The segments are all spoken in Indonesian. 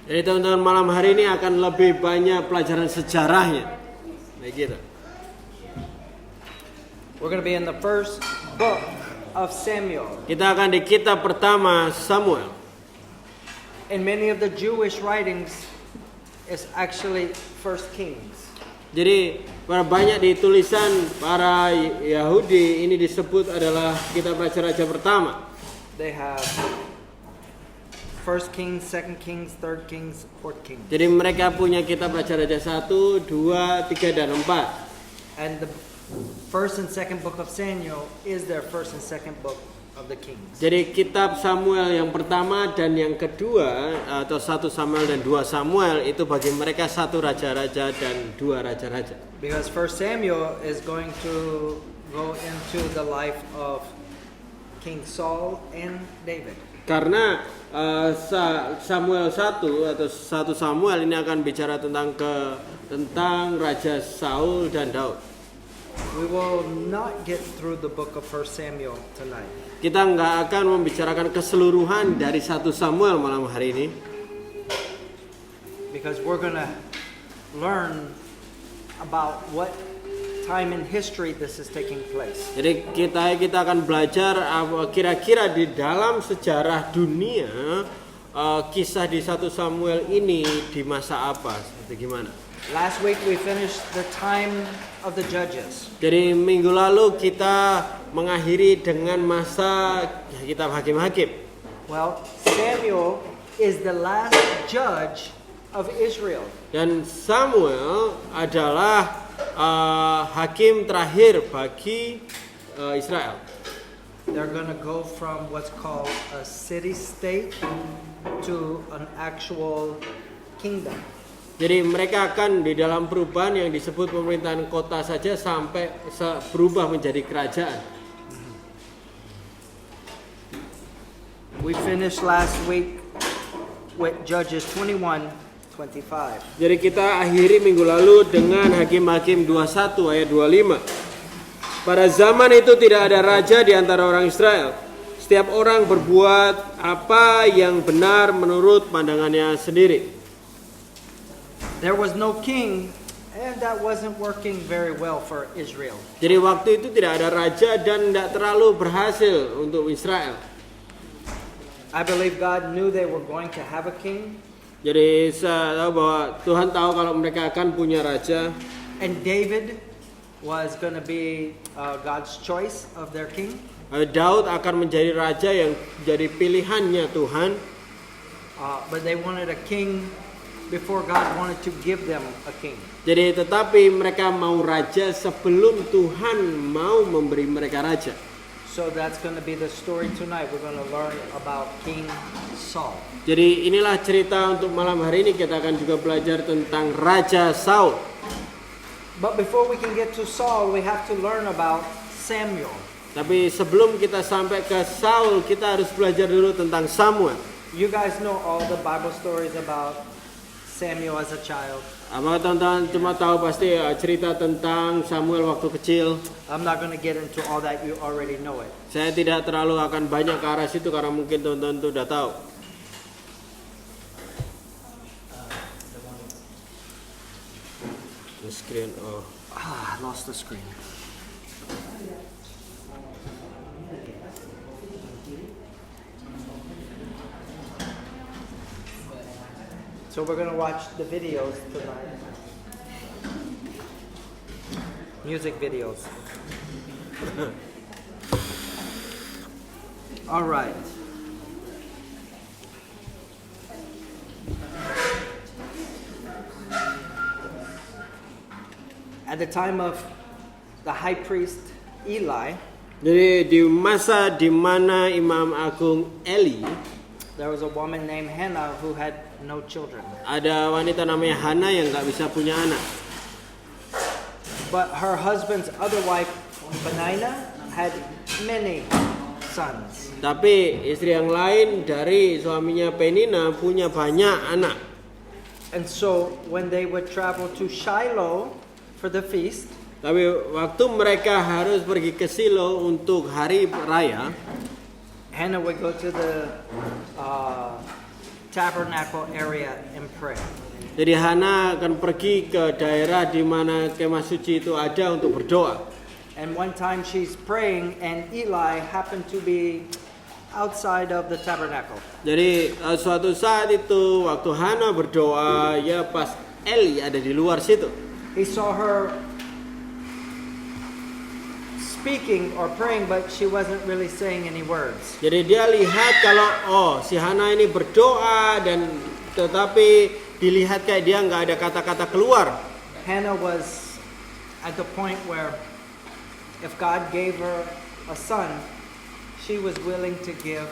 Jadi teman-teman malam hari ini akan lebih banyak pelajaran sejarahnya. Begitu. We're going to be in the first book of Samuel. Kita akan di kitab pertama Samuel. In many of the Jewish writings, it's actually First Kings. Jadi banyak di tulisan para Yahudi ini disebut adalah kitab raja-raja pertama. They have First Kings, Second Kings, Third Kings, Fourth Kings. Jadi mereka punya kitab raja-raja 1, 2, 3 dan 4. And the first and second book of Samuel is their first and second book of the Kings. Jadi kitab Samuel yang pertama dan yang kedua atau 1 Samuel dan 2 Samuel itu bagi mereka 1 raja-raja dan 2 raja-raja. Because First Samuel is going to go into the life of King Saul and David. Karena Samuel 1 atau 1 Samuel ini akan bicara tentang Raja Saul dan Daud. We will not get through the book of First Samuel tonight. Kita nggak akan membicarakan keseluruhan dari 1 Samuel malam hari ini. Because we're gonna learn about what time in history this is taking place. Jadi kita akan belajar kira-kira di dalam sejarah dunia kisah di 1 Samuel ini di masa apa, seperti gimana. Last week we finished the time of the judges. Jadi minggu lalu kita mengakhiri dengan masa kitab hakim-hakim. Well, Samuel is the last judge of Israel. Dan Samuel adalah hakim terakhir bagi Israel. They're going to go from what's called a city-state to an actual kingdom. Jadi mereka akan di dalam perubahan yang disebut pemerintahan kota saja sampai berubah menjadi kerajaan. We finished last week with Judges 21:25. Jadi kita akhiri minggu lalu dengan Hakim-Hakim 21 ayat 25. Pada zaman itu tidak ada raja di antara orang Israel. Setiap orang berbuat apa yang benar menurut pandangannya sendiri. There was no king, and that wasn't working very well for Israel. Jadi waktu itu tidak ada raja dan tidak terlalu berhasil untuk Israel. I believe God knew they were going to have a king. Jadi saya tahu bahwa Tuhan tahu kalau mereka akan punya raja. And David was going to be God's choice of their king. Daud akan menjadi raja yang jadi pilihannya Tuhan. But they wanted a king before God wanted to give them a king. Jadi tetapi mereka mau raja sebelum Tuhan mau memberi mereka raja. So that's going to be the story tonight. We're going to learn about King Saul. Jadi inilah cerita untuk malam hari ini. Kita akan juga belajar tentang Raja Saul. But before we can get to Saul, we have to learn about Samuel. Tapi sebelum kita sampai ke Saul, kita harus belajar dulu tentang Samuel. You guys know all the Bible stories about Samuel as a child. Apa teman-teman cuma tahu pasti cerita tentang Samuel waktu kecil. I'm not going to get into all that, you already know it. Saya tidak terlalu akan banyak ke arah situ karena mungkin teman-teman sudah tahu. The screen, I lost the screen. So we're going to watch the videos tonight. Music videos. All right. At the time of the high priest Eli, jadi di masa di mana Imam Agung Eli, there was a woman named Hannah who had no children. Ada wanita namanya Hana yang nggak bisa punya anak. But her husband's other wife, Peninnah, had many sons. Tapi istri yang lain dari suaminya Peninnah punya banyak anak. And so when they would travel to Shiloh for the feast, tapi waktu mereka harus pergi ke Silo untuk hari raya, Hannah would go to the tabernacle area and pray. Jadi Hana akan pergi ke daerah di mana kemah suci itu ada untuk berdoa. And one time she's praying and Eli happened to be outside of the tabernacle. Jadi suatu saat itu waktu Hana berdoa, ya pas Eli ada di luar situ. He saw her speaking or praying, but she wasn't really saying any words. Jadi dia lihat kalau si Hana ini berdoa dan tetapi dilihat kayak dia nggak ada kata-kata keluar. Hannah was at the point where if God gave her a son, she was willing to give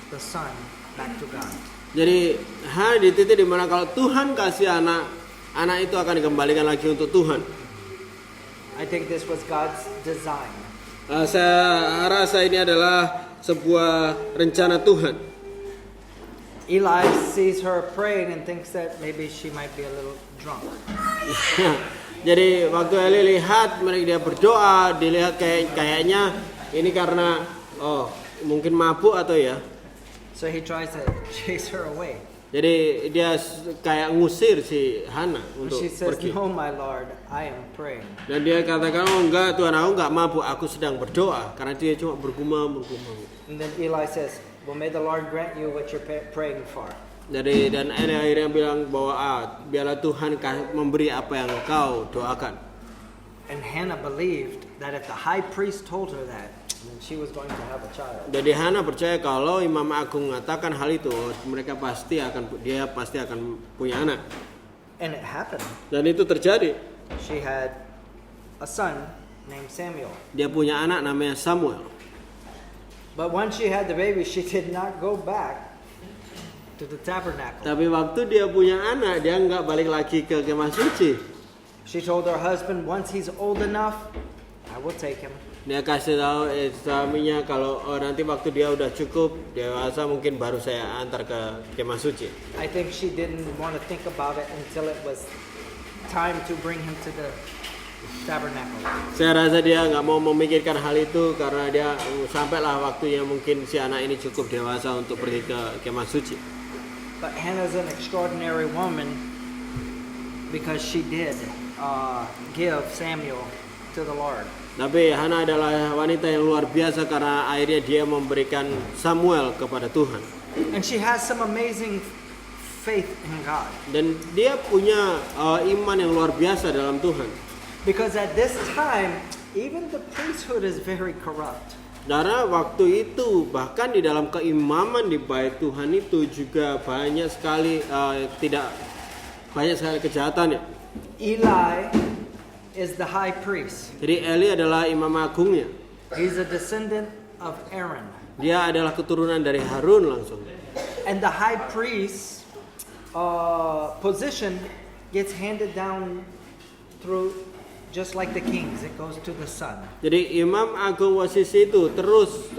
the son back to God. Jadi Hana di titik di mana kalau Tuhan kasih anak itu akan dikembalikan lagi untuk Tuhan. I think this was God's design. Saya rasa ini adalah sebuah rencana Tuhan. Eli sees her praying and thinks that maybe she might be a little drunk. Jadi waktu Eli lihat mereka dia berdoa, dilihat kayaknya ini karena mungkin mabuk atau ya. So he tries to chase her away. Jadi dia kayak ngusir si Hana untuk She says, pergi. "No, my Lord, I am praying." Dan dia katakan, "Oh enggak, Tuhan, aku enggak mabuk, aku sedang berdoa." Karena dia cuma bergumam. And then Eli says, "Well, may the Lord grant you what you're praying for." Jadi dan Eli akhirnya bilang bahwa biarlah Tuhan memberi apa yang kau doakan. And Hannah believed that if the high priest told her that, then she was going to have a child. Jadi Hana percaya kalau Imam Agung mengatakan hal itu, dia pasti akan punya anak. And it happened. Dan itu terjadi. She had a son named Samuel. Dia punya anak namanya Samuel. But once she had the baby, she did not go back to the tabernacle. Tapi waktu dia punya anak, dia nggak balik lagi ke kemah suci. She told her husband, once he's old enough, I will take him. Dia kasih tahu suaminya kalau nanti waktu dia udah cukup dewasa mungkin baru saya antar ke kemah suci. I think she didn't want to think about it until it was time to bring him to the tabernacle. Saya rasa dia nggak mau memikirkan hal itu karena dia sampailah waktunya mungkin si anak ini cukup dewasa untuk pergi ke kemah suci. But Hannah's an extraordinary woman because she did give Samuel to the Lord. Tapi Hana adalah wanita yang luar biasa karena akhirnya dia memberikan Samuel kepada Tuhan. And she has some amazing faith in God. Dan dia punya iman yang luar biasa dalam Tuhan. Because at this time, even the priesthood is very corrupt. Karena waktu itu bahkan di dalam keimaman di bait Tuhan itu juga banyak sekali kejahatannya. Eli is the high priest. Jadi Eli adalah imam agungnya. He's a descendant of Aaron. Dia adalah keturunan dari Harun langsung. And the high priest position gets handed down through just like the kings. It goes to the son. Jadi imam agung posisi itu terus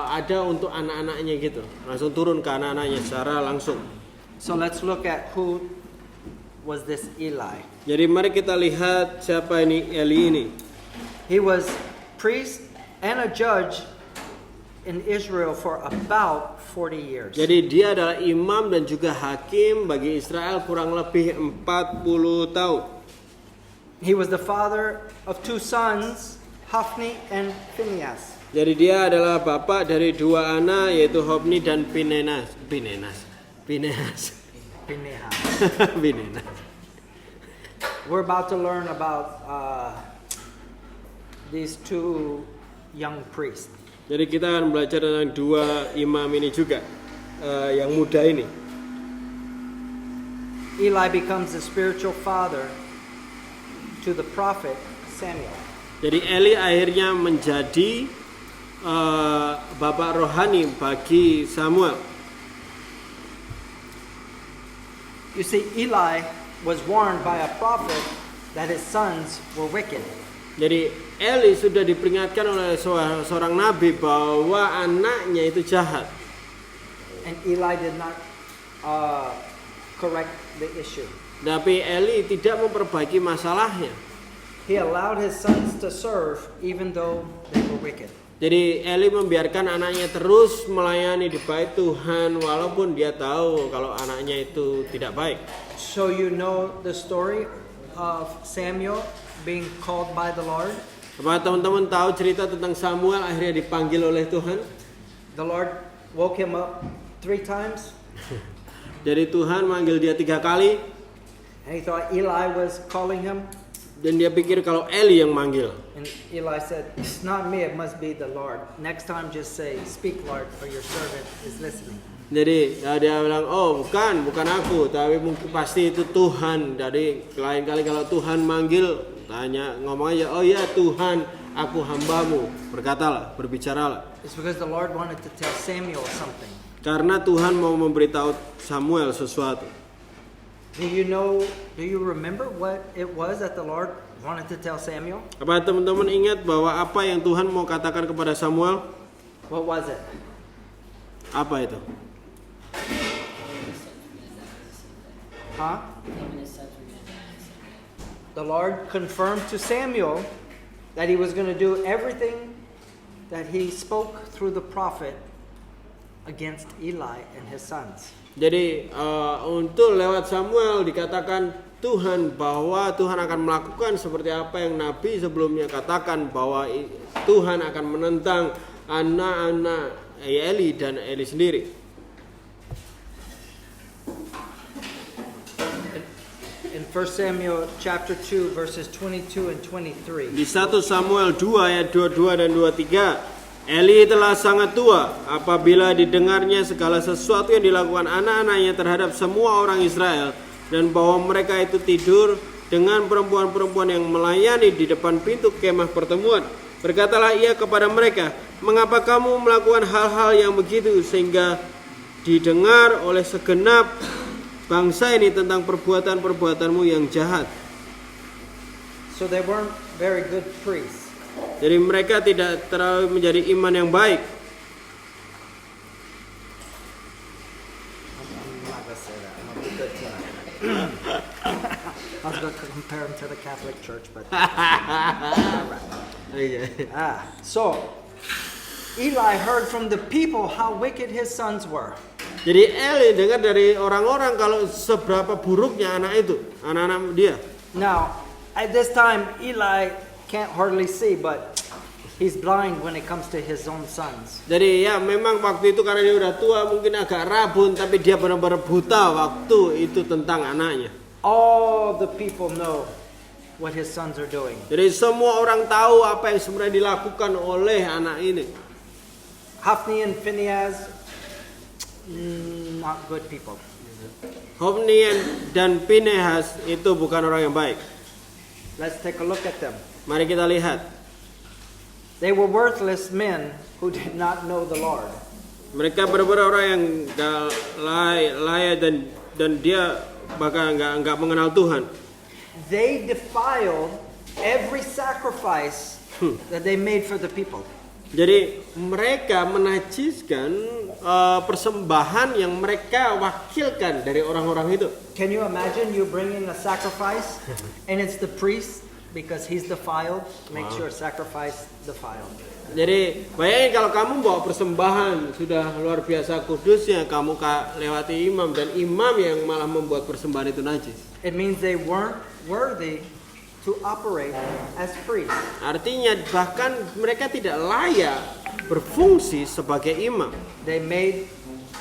ada untuk anak-anaknya gitu. Langsung turun ke anak-anaknya secara langsung. So let's look at who was this Eli. Jadi mari kita lihat siapa ini Eli ini. He was priest and a judge in Israel for about 40 years. Jadi dia adalah imam dan juga hakim bagi Israel kurang lebih 40 tahun. He was the father of two sons, Hophni and Phinehas. Jadi dia adalah bapak dari dua anak yaitu Hofni dan Pinehas. We're about to learn about these two young priests. Jadi kita akan belajar tentang dua imam ini juga yang muda ini. Eli becomes the spiritual father to the prophet Samuel. Jadi Eli akhirnya menjadi bapak rohani bagi Samuel. You see, Eli was warned by a prophet that his sons were wicked. Jadi Eli sudah diperingatkan oleh seorang nabi bahwa anaknya itu jahat. And Eli did not correct the issue. Tapi Eli tidak memperbaiki masalahnya. He allowed his sons to serve even though they were wicked. Jadi Eli membiarkan anaknya terus melayani di bait Tuhan walaupun dia tahu kalau anaknya itu tidak baik. So you know the story of Samuel being called by the Lord? Apa teman-teman tahu cerita tentang Samuel akhirnya dipanggil oleh Tuhan? The Lord woke him up 3 times. Jadi Tuhan manggil dia 3 kali. And he thought Eli was calling him. Dan dia pikir kalau Eli yang manggil. And Eli said, "It's not me, it must be the Lord. Next time just say, 'Speak, Lord, for your servant is listening.'" Jadi ya dia bilang, oh bukan aku, tapi mungkin pasti itu Tuhan. Jadi lain kali kalau Tuhan manggil, tanya ngomong aja, oh ya Tuhan, aku hambamu, berkatalah, berbicaralah. It's because the Lord wanted to tell Samuel something. Karena Tuhan mau memberitahu Samuel sesuatu. Do you remember what it was that the Lord wanted to tell Samuel? Apa teman-teman ingat bahwa apa yang Tuhan mau katakan kepada Samuel? What was it? Apa itu? Huh? The Lord confirmed to Samuel that he was going to do everything that he spoke through the prophet against Eli and his sons. Jadi untuk lewat Samuel dikatakan Tuhan bahwa Tuhan akan melakukan seperti apa yang Nabi sebelumnya katakan bahwa Tuhan akan menentang anak-anak Eli dan Eli sendiri. In 1 Samuel chapter 2 verses 22 and 23. Di 1 Samuel 2 ayat 22 dan 23. Eli telah sangat tua apabila didengarnya segala sesuatu yang dilakukan anak-anaknya terhadap semua orang Israel dan bahwa mereka itu tidur dengan perempuan-perempuan yang melayani di depan pintu kemah pertemuan. Berkatalah ia kepada mereka, "Mengapa kamu melakukan hal-hal yang begitu sehingga didengar oleh segenap bangsa ini tentang perbuatan-perbuatanmu yang jahat?" So they weren't very good priests. Jadi mereka tidak terlalu menjadi iman yang baik. I'm not going to say that. I'm going to be good tonight. I was going to compare them to the Catholic Church, but... So, Eli heard from the people how wicked his sons were. Jadi Eli dengar dari orang-orang kalau seberapa buruknya anak itu, anak-anak dia. Now, at this time, Eli can't hardly see, but he's blind when it comes to his own sons. Jadi ya memang waktu itu karena dia udah tua mungkin agak rabun, tapi dia benar-benar buta waktu itu tentang anaknya. All the people know what his sons are doing. Jadi semua orang tahu apa yang sebenarnya dilakukan oleh anak ini. Hophni and Phinehas, not good people. Hophni dan Phinehas itu bukan orang yang baik. Let's take a look at them. Mari kita lihat. They were worthless men who did not know the Lord. Mereka benar-benar orang yang layak dan dia bahkan nggak mengenal Tuhan. They defiled every sacrifice that they made for the people. Jadi mereka menajiskan persembahan yang mereka wakilkan dari orang-orang itu. Can you imagine you bringing a sacrifice and it's the priest because he's defiled, makes your sacrifice defiled. Jadi bayangin kalau kamu bawa persembahan sudah luar biasa kudusnya, kamu lewati imam dan imam yang malah membuat persembahan itu najis. It means they weren't worthy to operate as priests. Artinya bahkan mereka tidak layak berfungsi sebagai imam. They made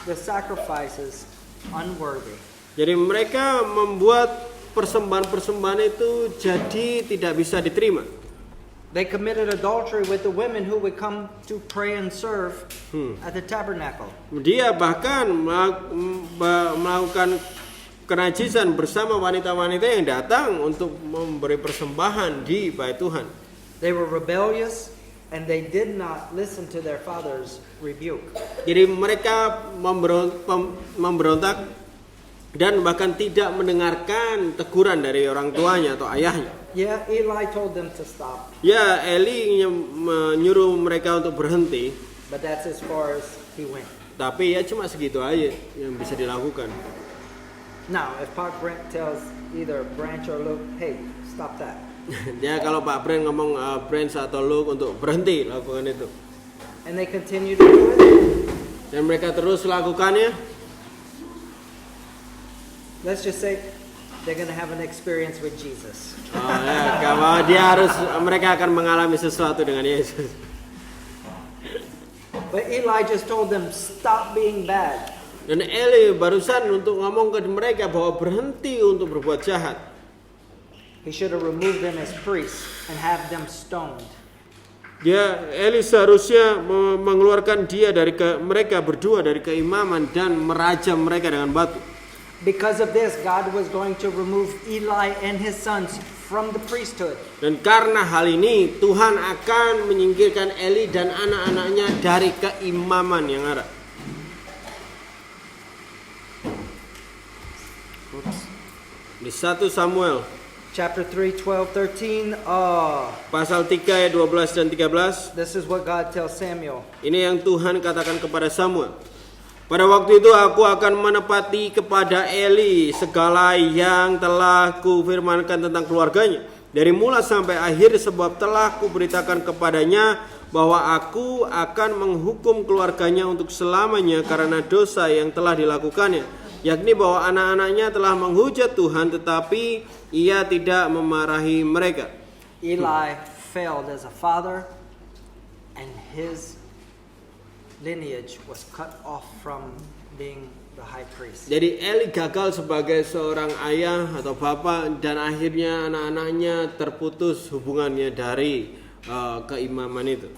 the sacrifices unworthy. Jadi mereka membuat persembahan-persembahan itu jadi tidak bisa diterima. They committed adultery with the women who would come to pray and serve at the tabernacle. Dia bahkan melakukan kenajisan bersama wanita-wanita yang datang untuk memberi persembahan di bait Tuhan. They were rebellious and they did not listen to their father's rebuke. Jadi mereka memberontak dan bahkan tidak mendengarkan teguran dari orang tuanya atau ayahnya. Yeah, Eli told them to stop. Ya, Eli menyuruh mereka untuk berhenti. But that's as far as he went. Tapi ya cuma segitu aja yang bisa dilakukan. Now, if Pak Brent tells either Branch or Luke, hey, stop that. Ya kalau Pak Brent ngomong Brent atau Luke untuk berhenti lakukan itu. And they continue to do it. Dan mereka terus lakukannya. Let's just say they're going to have an experience with Jesus. Mereka akan mengalami sesuatu dengan Yesus. But Eli just told them, stop being bad. Dan Eli barusan untuk ngomong ke mereka bahwa berhenti untuk berbuat jahat. He should have removed them as priests and have them stoned. Eli seharusnya mengeluarkan mereka berdua dari keimaman dan merajam mereka dengan batu. Because of this, God was going to remove Eli and his sons from the priesthood. Dan karena hal ini, Tuhan akan menyingkirkan Eli dan anak-anaknya dari keimaman yang ada. Di 1 Samuel Chapter 3, 12, 13. pasal 3 ayat 12 dan 13. This is what God tells Samuel. Ini yang Tuhan katakan kepada Samuel. Pada waktu itu aku akan menepati kepada Eli segala yang telah kufirmankan tentang keluarganya. Dari mula sampai akhir, sebab telah kuberitakan kepadanya bahwa aku akan menghukum keluarganya untuk selamanya karena dosa yang telah dilakukannya. Yakni bahwa anak-anaknya telah menghujat Tuhan tetapi ia tidak memarahi mereka. Eli failed as a father and his lineage was cut off from being the high priest. Jadi Eli gagal sebagai seorang ayah atau bapak dan akhirnya anak-anaknya terputus hubungannya dari keimaman itu.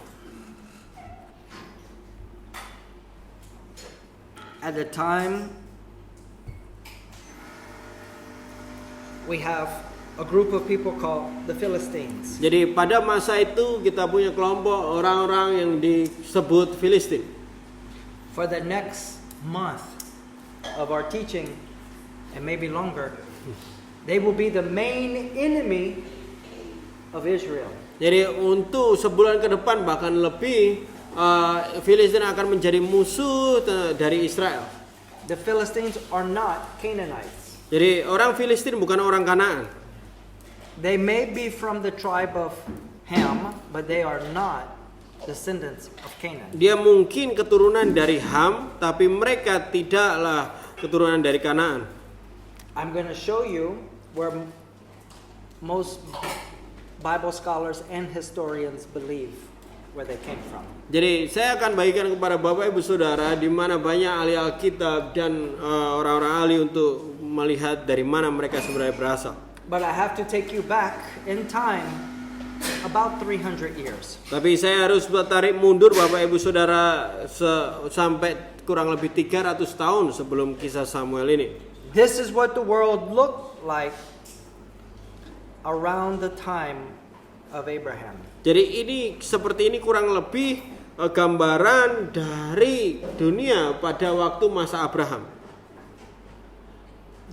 At the time, we have a group of people called the Philistines. Jadi pada masa itu kita punya kelompok orang-orang yang disebut Filistin. For the next month of our teaching, and maybe longer, they will be the main enemy of Israel. Jadi untuk sebulan ke depan bahkan lebih, Filistin akan menjadi musuh dari Israel. The Philistines are not Canaanites. Jadi orang Filistin bukan orang Kanaan. They may be from the tribe of Ham, but they are not descendants of Canaan. Dia mungkin keturunan dari Ham, tapi mereka tidaklah keturunan dari Kanaan. I'm going to show you where most Bible scholars and historians believe where they came from. Jadi saya akan bagikan kepada Bapak Ibu Saudara di mana banyak ahli Alkitab dan orang-orang ahli untuk melihat dari mana mereka sebenarnya berasal. But I have to take you back in time about 300 years. Tapi saya harus tarik mundur Bapak Ibu Saudara sampai kurang lebih 300 tahun sebelum kisah Samuel ini. This is what the world looked like around the time of Abraham. Jadi seperti ini kurang lebih gambaran dari dunia pada waktu masa Abraham.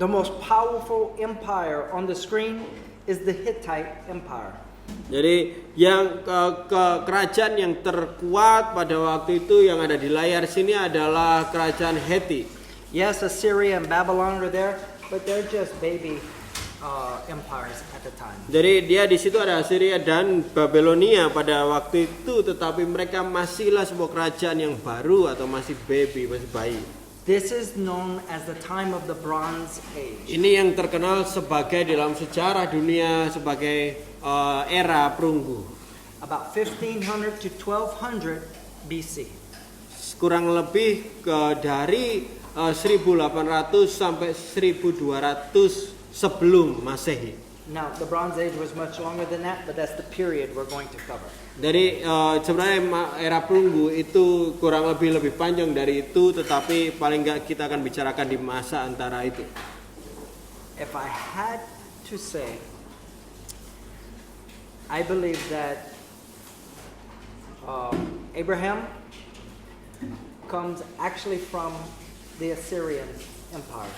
The most powerful empire on the screen is the Hittite Empire. Jadi yang kerajaan yang terkuat pada waktu itu yang ada di layar sini adalah kerajaan Heti. Yes, Assyria and Babylon are there, but they're just baby empires at the time. Jadi dia di situ ada Assyria dan Babelonia pada waktu itu, tetapi mereka masihlah sebuah kerajaan yang baru atau masih baby, masih bayi. This is known as the time of the Bronze Age. Ini yang terkenal sebagai dalam sejarah dunia sebagai era perunggu. About 1500 to 1200 BC. Kurang lebih dari 1800 sampai 1200 sebelum Masehi. Now, the Bronze Age was much longer than that, but that's the period we're going to cover. Jadi sebenarnya era perunggu itu kurang lebih panjang dari itu, tetapi paling enggak kita akan bicarakan di masa antara itu. If I had to say, I believe that Abraham comes actually from the Assyrian Empire.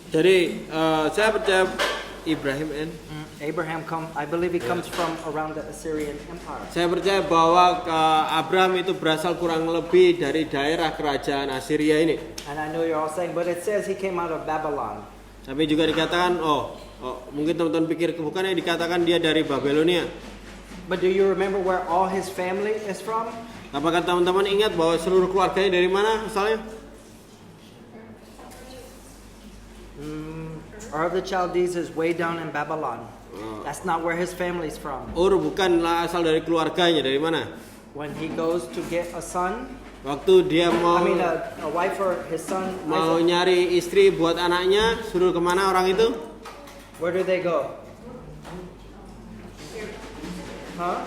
Jadi saya percaya I believe he comes from around the Assyrian Empire. Saya percaya bahwa Abraham itu berasal kurang lebih dari daerah kerajaan Assyria ini. And I know you're all saying, but it says he came out of Babylon. Tapi juga dikatakan, mungkin teman-teman pikir bukannya dikatakan dia dari Babelonia. But do you remember where all his family is from? Apakah teman-teman ingat bahwa seluruh keluarganya dari mana asalnya? Ur of the Chaldees is way down in Babylon. That's not where his family's from. Ur bukanlah asal dari keluarganya, dari mana? When he goes to get a son, Waktu dia mau a wife or his son, mau nyari istri buat anaknya, suruh kemana orang itu? where do they go? Huh?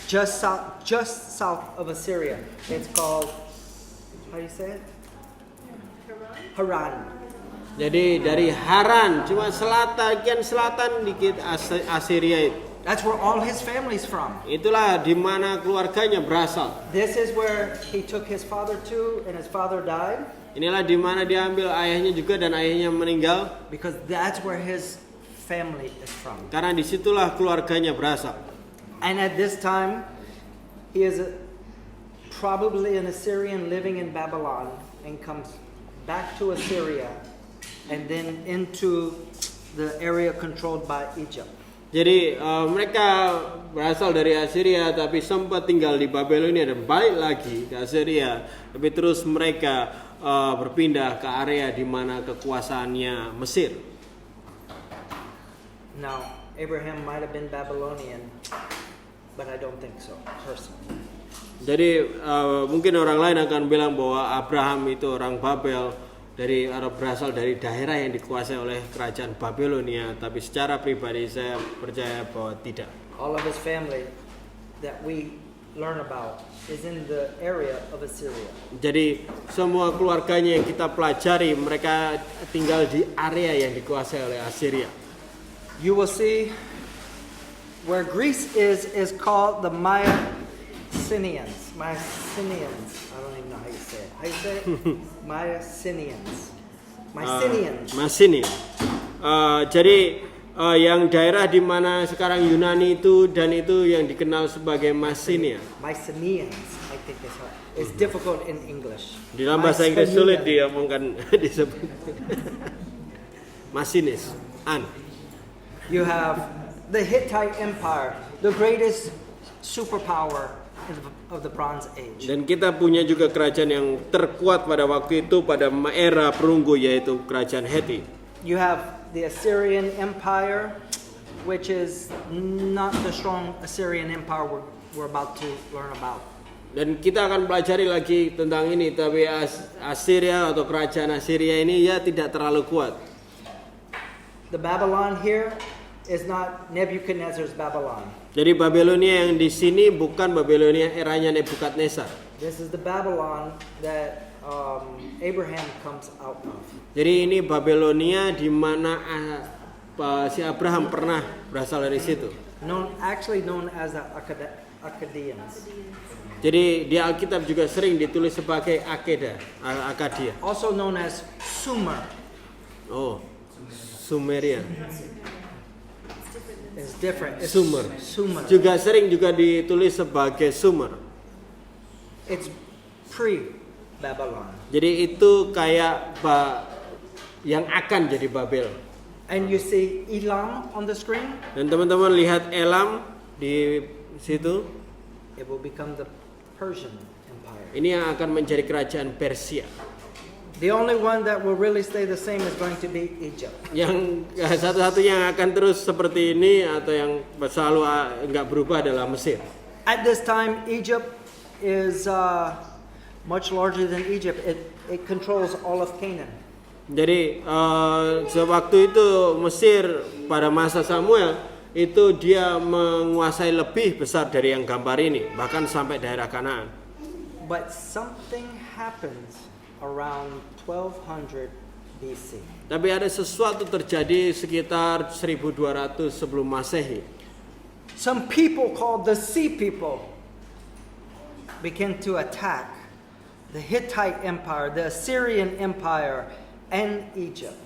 Just south of Assyria. It's called, how do you say it? Haran. Jadi dari Haran, cuma selatan dikit Assyria itu. That's where all his family's from. Itulah di mana keluarganya berasal. This is where he took his father to, and his father died. Inilah di mana dia ambil ayahnya juga dan ayahnya meninggal. Because that's where his family is from. Karena disitulah keluarganya berasal. And at this time, he is probably an Assyrian living in Babylon and comes back to Assyria and then into the area controlled by Egypt. Jadi mereka berasal dari Assyria tapi sempat tinggal di Babelonia dan balik lagi ke Assyria. Tapi terus mereka berpindah ke area di mana kekuasaannya Mesir. Now, Abraham might have been Babylonian, but I don't think so, personally. Jadi mungkin orang lain akan bilang bahwa Abraham itu orang Babel berasal dari daerah yang dikuasai oleh kerajaan Babelonia, tapi secara pribadi saya percaya bahwa tidak. All of his family that we learn about is in the area of Assyria. Jadi semua keluarganya yang kita pelajari mereka tinggal di area yang dikuasai oleh Assyria. You will see where Greece is called the Mycenaeans. Mycenaeans. I don't even know how you say it. How you say it? Mycenaeans. Mycenaeans. Jadi yang daerah di mana sekarang Yunani itu dan itu yang dikenal sebagai Mycenae. Mycenaeans, I think is how. It's difficult in English. Di dalam bahasa Inggris sulit diomongkan disebut. Mycenaeans. You have the Hittite Empire, the greatest superpower of the Bronze Age. Dan kita punya juga kerajaan yang terkuat pada waktu itu pada era perunggu yaitu kerajaan Heti. You have the Assyrian Empire, which is not the strong Assyrian Empire we're about to learn about. Dan kita akan pelajari lagi tentang ini, tapi Assyria atau kerajaan Assyria ini ya tidak terlalu kuat. The Babylon here is not Nebuchadnezzar's Babylon. Jadi Babelonia yang di sini bukan Babelonia eranya Nebukadnezar. This is the Babylon that Abraham comes out of. Jadi ini Babelonia di mana si Abraham pernah berasal dari situ. Known as the Akkadians. Jadi di Alkitab juga sering ditulis sebagai Akkadia. Also known as Sumer. Oh, Sumerian. It's different. It's Sumer. Juga sering ditulis sebagai Sumer. It's pre-Babylon. Jadi itu kayak yang akan jadi Babel. And you see Elam on the screen. Dan teman-teman lihat Elam di situ. It will become the Persian Empire. Ini yang akan menjadi kerajaan Persia. The only one that will really stay the same is going to be Egypt. Yang satu-satunya yang akan terus seperti ini atau yang selalu nggak berubah adalah Mesir. At this time, Egypt is much larger than Egypt. It controls all of Canaan. Jadi sewaktu itu Mesir pada masa Samuel itu dia menguasai lebih besar dari yang gambar ini, bahkan sampai daerah Kanaan. But something happens around 1200 BC. Tapi ada sesuatu terjadi sekitar 1200 sebelum Masehi. Some people called the Sea People began to attack the Hittite Empire, the Assyrian Empire, and Egypt.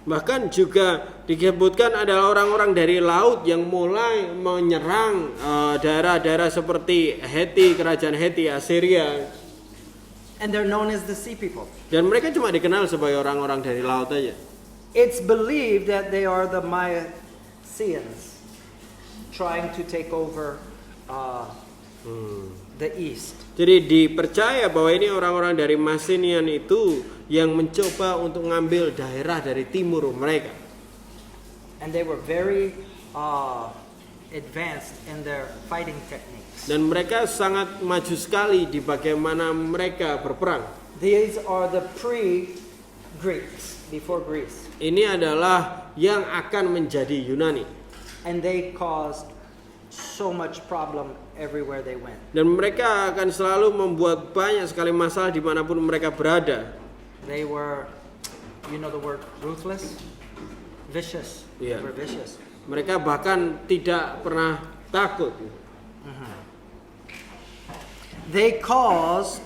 Bahkan juga disebutkan adalah orang-orang dari laut yang mulai menyerang daerah-daerah seperti Heti, kerajaan Heti, Assyria. And they're known as the Sea People. Dan mereka cuma dikenal sebagai orang-orang dari laut aja. It's believed that they are the Mycenaeans. trying to take over the east. Jadi dipercaya bahwa ini orang-orang dari Macedonian itu yang mencoba untuk mengambil daerah dari timur mereka. And they were very advanced in their fighting techniques. Dan mereka sangat maju sekali di bagaimana mereka berperang. These are the pre-Greeks, before Greece. Ini adalah yang akan menjadi Yunani. And they caused so much problem everywhere they went. Dan mereka akan selalu membuat banyak sekali masalah dimanapun mereka berada. They were, you know the word ruthless? Vicious. Yeah. They were vicious. Mereka bahkan tidak pernah takut. They caused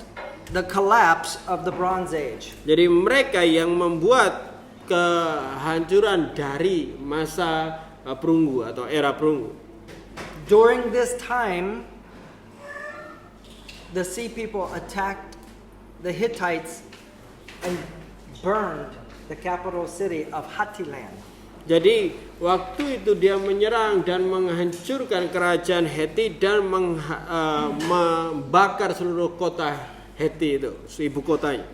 the collapse of the Bronze Age. Jadi mereka yang membuat kehancuran dari masa perunggu atau era perunggu. During this time, the sea people attacked the Hittites and burned the capital city of Hattiland. Jadi waktu itu dia menyerang dan menghancurkan kerajaan Heti dan membakar seluruh kota Heti itu, ibu kotanya.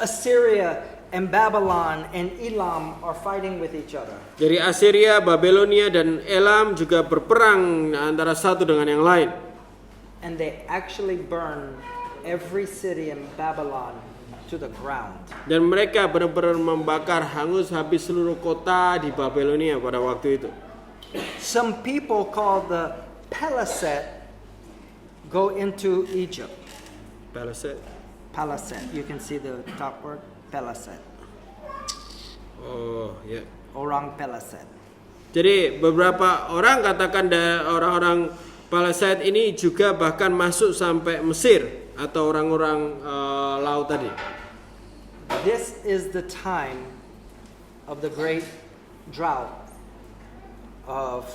Assyria and Babylon and Elam are fighting with each other. Jadi Assyria, Babelonia dan Elam juga berperang antara satu dengan yang lain. And they actually burned every city in Babylon to the ground. Dan mereka benar-benar membakar hangus habis seluruh kota di Babelonia pada waktu itu. Some people call the Paliset go into Egypt. Paliset. Paliset. You can see the top word. Paliset. Oh, ya. Orang Paliset. Jadi beberapa orang katakan orang-orang Paliset ini juga bahkan masuk sampai Mesir atau orang-orang laut tadi. This is the time of the great drought of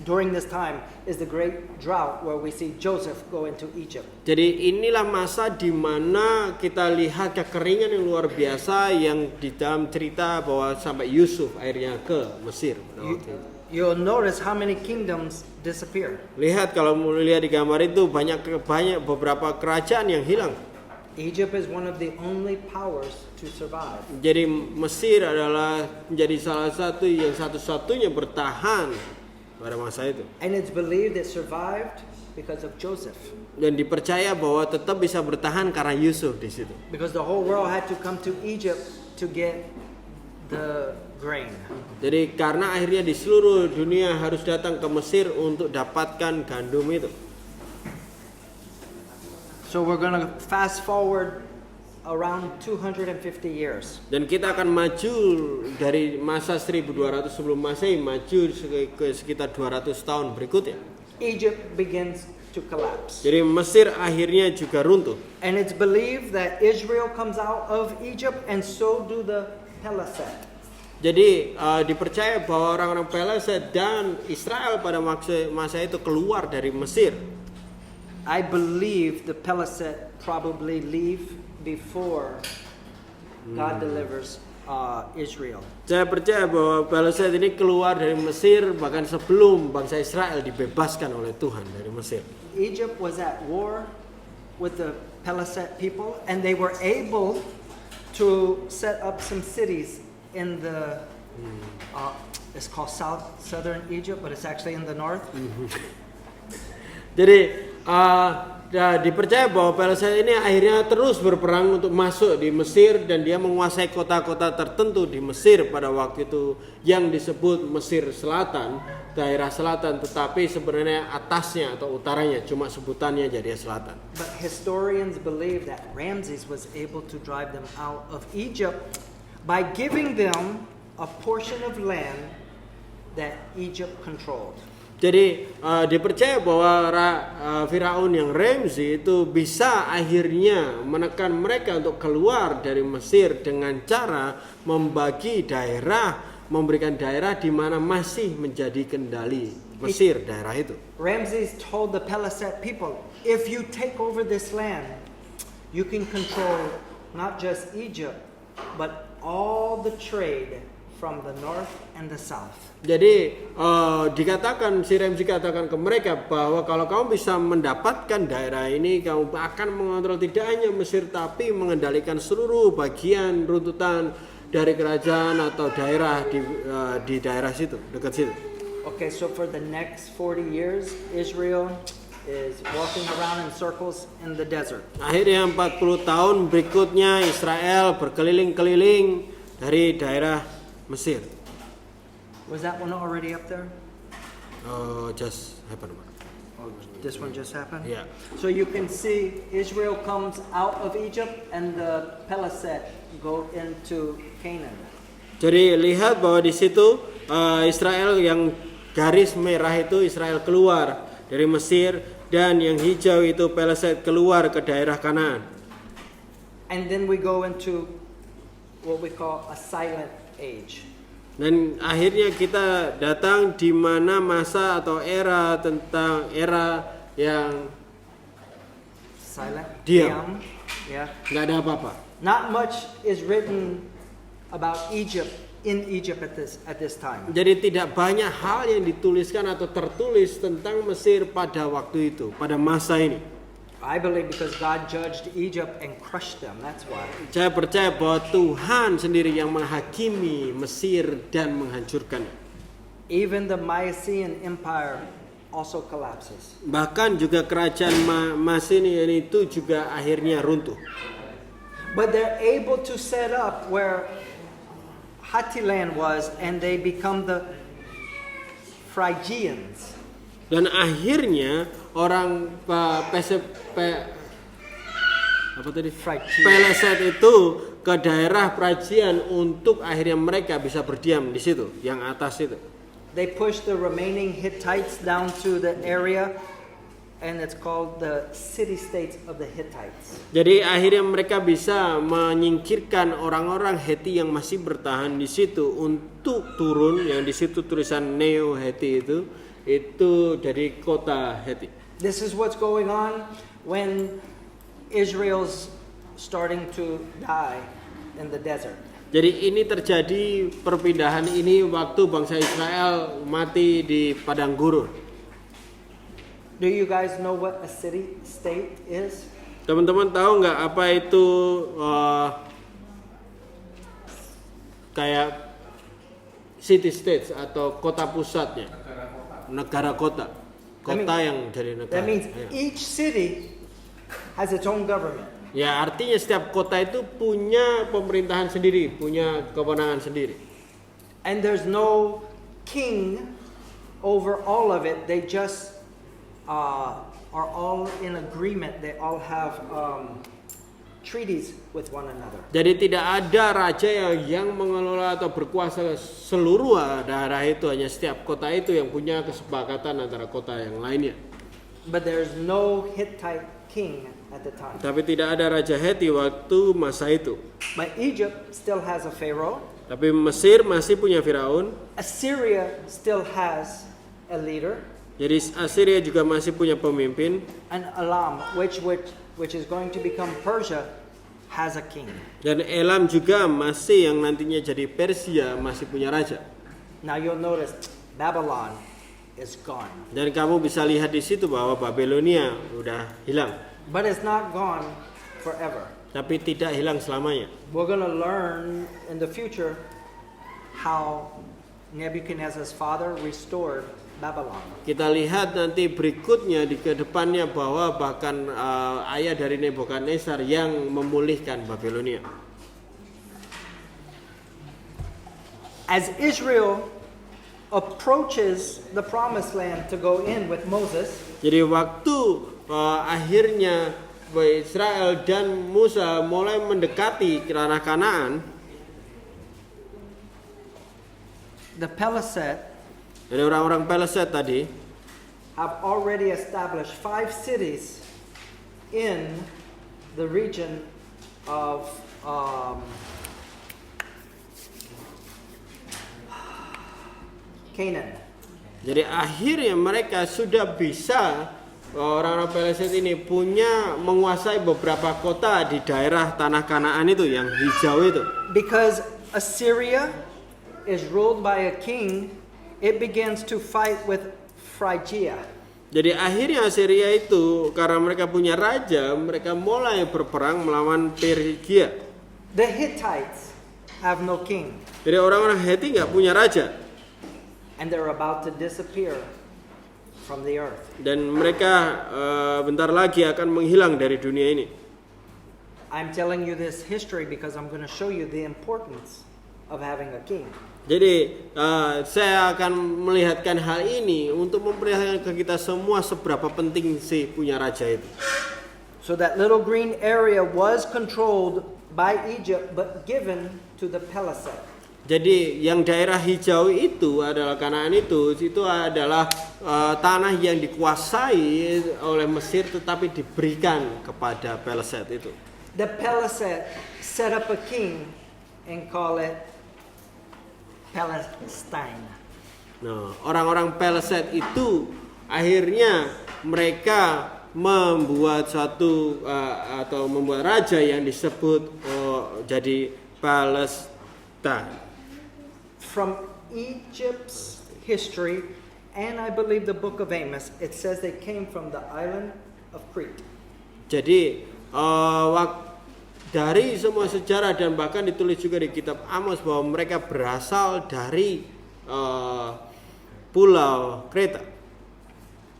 during this time is the great drought where we see Joseph go into Egypt. Jadi inilah masa di mana kita lihat kekeringan yang luar biasa yang di dalam cerita bahwa sampai Yusuf akhirnya ke Mesir pada waktu itu. You'll notice how many kingdoms disappear. Lihat kalau mau lihat di gambar itu banyak beberapa kerajaan yang hilang. Egypt is one of the only powers to survive. Jadi Mesir adalah menjadi salah satu yang satu-satunya bertahan pada masa itu. And it's believed it survived because of Joseph. Dan dipercaya bahwa tetap bisa bertahan karena Yusuf di situ. Because the whole world had to come to Egypt to get the grain. Jadi karena akhirnya di seluruh dunia harus datang ke Mesir untuk dapatkan gandum itu. So we're going to fast forward around 250 years. Dan kita akan maju dari masa 1200 sebelum Masehi maju ke sekitar 200 tahun berikutnya. Egypt begins to collapse. Jadi Mesir akhirnya juga runtuh. And it's believed that Israel comes out of Egypt and so do the Paliset. Jadi dipercaya bahwa orang-orang Peleset dan Israel pada masa itu keluar dari Mesir. I believe the Paliset probably leave before God delivers Israel. Saya percaya bahwa Peleset ini keluar dari Mesir bahkan sebelum bangsa Israel dibebaskan oleh Tuhan dari Mesir. Egypt was at war with the Paliset people and they were able to set up some cities in the it's called southern Egypt, but it's actually in the north. Jadi dipercaya bahwa Peleset ini akhirnya terus berperang untuk masuk di Mesir dan dia menguasai kota-kota tertentu di Mesir pada waktu itu yang disebut Mesir Selatan, daerah selatan, tetapi sebenarnya atasnya atau utaranya cuma sebutannya jadi selatan. But historians believe that Ramses was able to drive them out of Egypt by giving them a portion of land that Egypt controlled. Jadi dipercaya bahwa Firaun yang Ramses itu bisa akhirnya menekan mereka untuk keluar dari Mesir dengan cara membagi daerah, memberikan daerah di mana masih menjadi kendali Mesir daerah itu. Ramses told the Paliset people, if you take over this land, you can control not just Egypt, but all the trade from the north and the south. Jadi si Ramsey katakan ke mereka bahwa kalau kamu bisa mendapatkan daerah ini, kamu akan mengontrol tidak hanya Mesir tapi mengendalikan seluruh bagian runtutan dari kerajaan atau daerah di daerah situ, dekat situ. Okay, so for the next 40 years, Israel is walking around in circles in the desert. Akhirnya 40 tahun berikutnya Israel berkeliling-keliling dari daerah Mesir. Was that one already up there? Just happened. Oh, this one just happened? Yeah. So you can see Israel comes out of Egypt and the Peleset go into Canaan. Jadi lihat bahwa di situ Israel yang garis merah itu Israel keluar dari Mesir dan yang hijau itu Peleset keluar ke daerah Kanaan. And then we go into what we call a silent age. Dan akhirnya kita datang di mana masa atau era yang Silent. Diam. Yeah. nggak ada apa-apa. Not much is written about Egypt in Egypt at this time. Jadi tidak banyak hal yang dituliskan atau tertulis tentang Mesir pada waktu itu, pada masa ini. I believe because God judged Egypt and crushed them. That's why. Saya percaya bahwa Tuhan sendiri yang menghakimi Mesir dan menghancurkannya. Even the Mycenaean Empire also collapses. Bahkan juga kerajaan Mycenaean itu juga akhirnya runtuh. But they're able to set up where Hatiland was, and they become the Phrygians. Dan akhirnya orang Peleset itu ke daerah Phrygian untuk akhirnya mereka bisa berdiam di situ, yang atas itu. They push the remaining Hittites down to the area, and it's called the city-states of the Hittites. Jadi akhirnya mereka bisa menyingkirkan orang-orang Heti yang masih bertahan di situ untuk turun, yang di situ tulisan Neo Heti itu dari kota Heti. This is what's going on when Israel's starting to die in the desert. Jadi ini terjadi perpindahan ini waktu bangsa Israel mati di padang gurun. Do you guys know what a city-state is? Teman-teman tahu nggak apa itu kayak city states atau kota pusatnya? Negara kota. Kota yang dari negara. That means Ya. each city has its own government. Ya, artinya setiap kota itu punya pemerintahan sendiri, punya kewenangan sendiri. And there's no king over all of it. They just are all in agreement. They all have treaties with one another. Jadi tidak ada raja yang mengelola atau berkuasa seluruh daerah itu, hanya setiap kota itu yang punya kesepakatan antara kota yang lainnya. But there's no Hittite king at the time. Tapi tidak ada raja Heti waktu masa itu. But Egypt still has a pharaoh. Tapi Mesir masih punya Firaun. Assyria still has a leader. Jadi Assyria juga masih punya pemimpin. And Elam, which is going to become Persia, has a king. Dan Elam juga masih yang nantinya jadi Persia masih punya raja. Now you'll notice Babylon is gone. Dan kamu bisa lihat di situ bahwa Babilonia udah hilang. But it's not gone forever. Tapi tidak hilang selamanya. We're going to learn in the future how Nebuchadnezzar's father restored Babylon. Kita lihat nanti berikutnya di kedepannya bahwa bahkan ayah dari Nebukadnezar yang memulihkan Babilonia. As Israel approaches the promised land to go in with Moses, Jadi waktu akhirnya Israel dan Musa mulai mendekati tanah Kanaan, the Peleset dari orang-orang Peleset tadi have already established 5 cities in the region of Canaan. Jadi akhirnya mereka sudah bisa, orang-orang Peleset ini punya menguasai beberapa kota di daerah tanah Kanaan itu yang hijau itu. Because Assyria is ruled by a king, it begins to fight with Phrygia. Jadi akhirnya Assyria itu karena mereka punya raja, mereka mulai berperang melawan Persia. The Hittites have no king, Jadi orang-orang Heti nggak punya raja and they're about to disappear from the earth. dan mereka bentar lagi akan menghilang dari dunia ini. I'm telling you this history because I'm going to show you the importance of having a king. Jadi saya akan melihatkan hal ini untuk memperlihatkan ke kita semua seberapa penting sih punya raja itu. So that little green area was controlled by Egypt but given to the Peliset. Jadi yang daerah hijau itu adalah Kanaan itu adalah tanah yang dikuasai oleh Mesir tetapi diberikan kepada Peliset itu. The Peliset set up a king and call it Palestine. Nah, orang-orang Peliset itu akhirnya mereka membuat suatu atau membuat raja yang disebut jadi Palestina. From Egypt's history, and I believe the book of Amos, it says they came from the island of Crete. Jadi dari semua sejarah dan bahkan ditulis juga di kitab Amos bahwa mereka berasal dari pulau Kreta.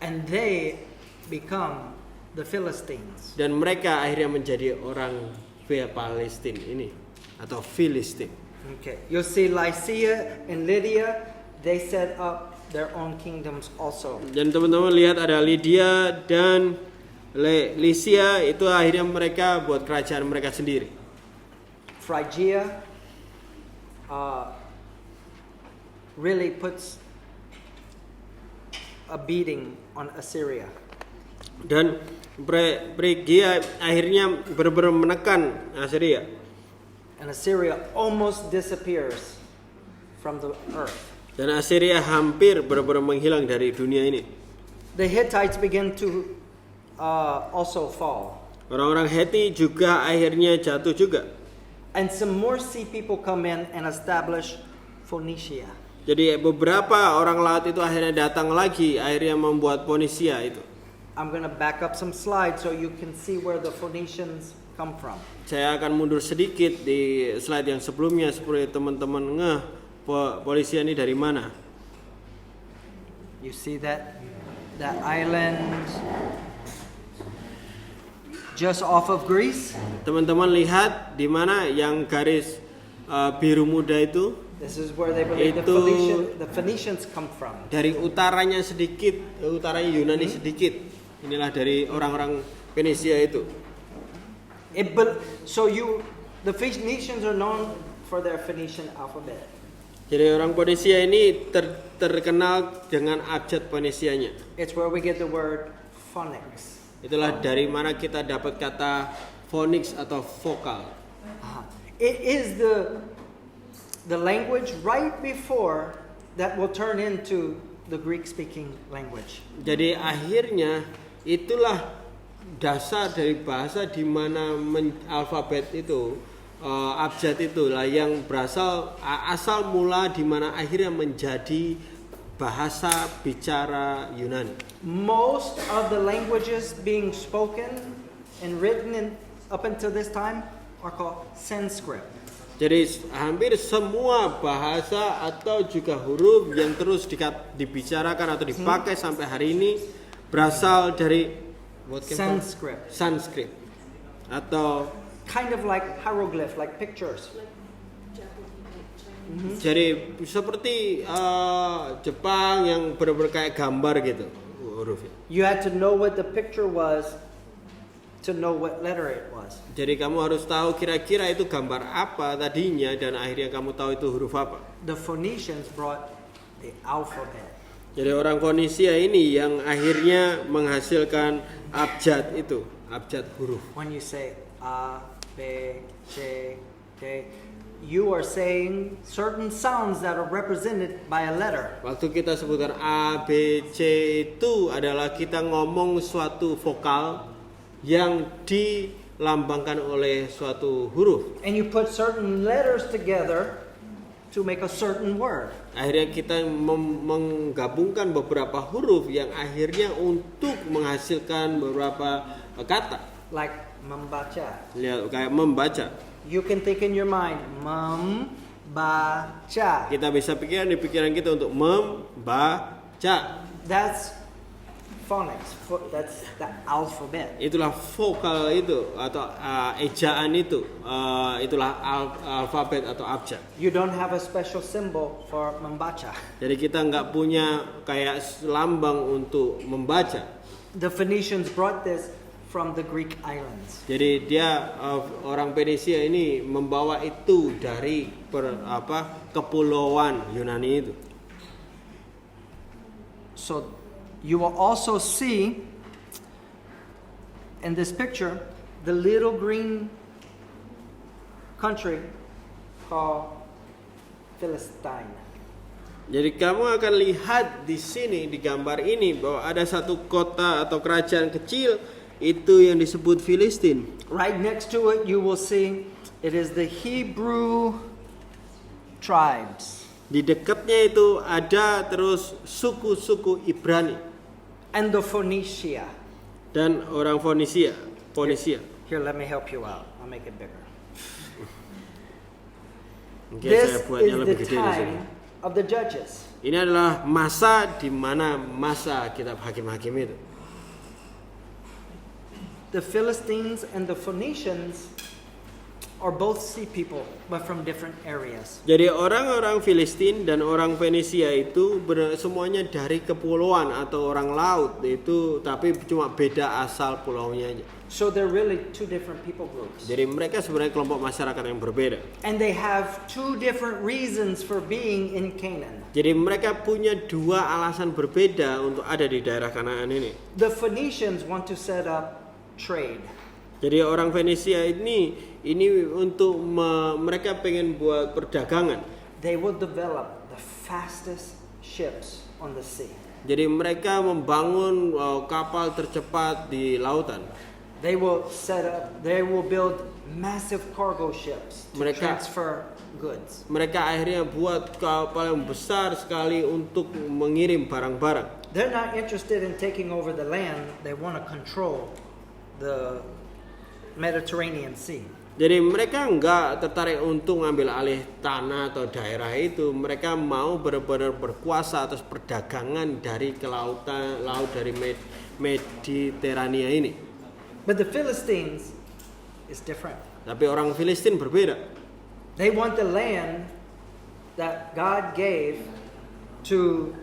And they become the Philistines. Dan mereka akhirnya menjadi orang Palestina ini atau Filistin. Okay, you'll see Lycia and Lydia, they set up their own kingdoms also. Dan teman-teman lihat ada Lydia dan Lycia itu akhirnya mereka buat kerajaan mereka sendiri. Phrygia really puts a beating on Assyria. Dan Phrygia akhirnya benar-benar menekan Assyria. And Assyria almost disappears from the earth. Dan Assyria hampir benar-benar menghilang dari dunia ini. The Hittites begin to also fall. Orang-orang Heti juga akhirnya jatuh juga. And some more sea people come in and establish Phoenicia. Jadi beberapa orang laut itu akhirnya datang lagi, akhirnya membuat Phoenicia itu. I'm going to back up some slides so you can see where the Phoenicians come from. Saya akan mundur sedikit di slide yang sebelumnya supaya teman-teman Phoenicia ini dari mana. You see that island just off of Greece? Teman-teman lihat di mana yang garis biru muda itu? This is where they believe the Phoenicians come from. Dari utaranya sedikit, utaranya Yunani sedikit. Inilah dari orang-orang Phoenicia itu. The Phoenicians are known for their Phoenician alphabet. Jadi orang Phoenicia ini terkenal dengan abjad Phoenicianya. It's where we get the word phonics. Itulah dari mana kita dapat kata phonics atau vokal. It is the language right before that will turn into the Greek-speaking language. Jadi akhirnya itulah dasar dari bahasa di mana alfabet itu, abjad itulah yang berasal asal mula di mana akhirnya menjadi bahasa bicara Yunani. Most of the languages being spoken and written up until this time are called Sanskrit. Jadi hampir semua bahasa atau juga huruf yang terus dibicarakan atau dipakai sampai hari ini berasal dari Sanskrit atau kind of like hieroglyph, like pictures. Jadi seperti Jepang yang benar-benar kayak gambar gitu hurufnya. You had to know what the picture was to know what letter it was. Jadi kamu harus tahu kira-kira itu gambar apa tadinya dan akhirnya kamu tahu itu huruf apa. The Phoenicians brought the alphabet. Jadi orang Phoenicia ini yang akhirnya menghasilkan abjad itu, abjad huruf. When you say A, B, C, D, you are saying certain sounds that are represented by a letter. Waktu kita sebutkan A, B, C itu adalah kita ngomong suatu vokal yang dilambangkan oleh suatu huruf. And you put certain letters together to make a certain word. Akhirnya kita menggabungkan beberapa huruf yang akhirnya untuk menghasilkan beberapa kata. Like membaca. Lihat kayak membaca. You can think in your mind, membaca. Kita bisa pikirkan di pikiran kita untuk membaca. That's phonics. That's the alphabet. Itulah vokal itu atau ejaan itu. Itulah alfabet atau abjad. You don't have a special symbol for membaca. Jadi kita nggak punya kayak lambang untuk membaca. The Phoenicians brought this from the Greek islands. Jadi dia orang Fenisia ini membawa itu dari kepulauan Yunani itu. So you will also see in this picture the little green country called Philistine. Jadi kamu akan lihat di sini di gambar ini bahwa ada satu kota atau kerajaan kecil itu yang disebut Filistin. Right next to it you will see it is the Hebrew tribes. Di dekatnya itu ada terus suku-suku Ibrani And the Phoenicia. dan orang Fonisia. Here, let me help you out. I'll make it bigger. Mungkin This saya buatnya is lebih the gede di sini. time of the judges. Ini adalah masa di mana masa kitab hakim-hakim itu. The Philistines and the Phoenicians are both sea people, but from different areas. Jadi orang-orang Filistin dan orang Fenisia itu semuanya dari kepulauan atau orang laut itu, tapi cuma beda asal pulaunya aja. So they're really two different people groups. Jadi mereka sebenarnya kelompok masyarakat yang berbeda. And they have two different reasons for being in Canaan. Jadi mereka punya dua alasan berbeda untuk ada di daerah Kanaan ini. The Phoenicians want to set up trade. Jadi orang Fenisia ini untuk mereka pengen buat perdagangan. They will develop the fastest ships on the sea. Jadi mereka membangun kapal tercepat di lautan. They will build massive cargo ships to transfer goods. Mereka akhirnya buat kapal yang besar sekali untuk mengirim barang-barang. They're not interested in taking over the land. They want to control the Mediterranean Sea. Jadi mereka enggak tertarik untuk ngambil alih tanah atau daerah itu. Mereka mau benar-benar berkuasa atas perdagangan dari laut dari Mediterania ini. But the Philistines is different. Tapi orang Filistin berbeda. They want the land that God gave to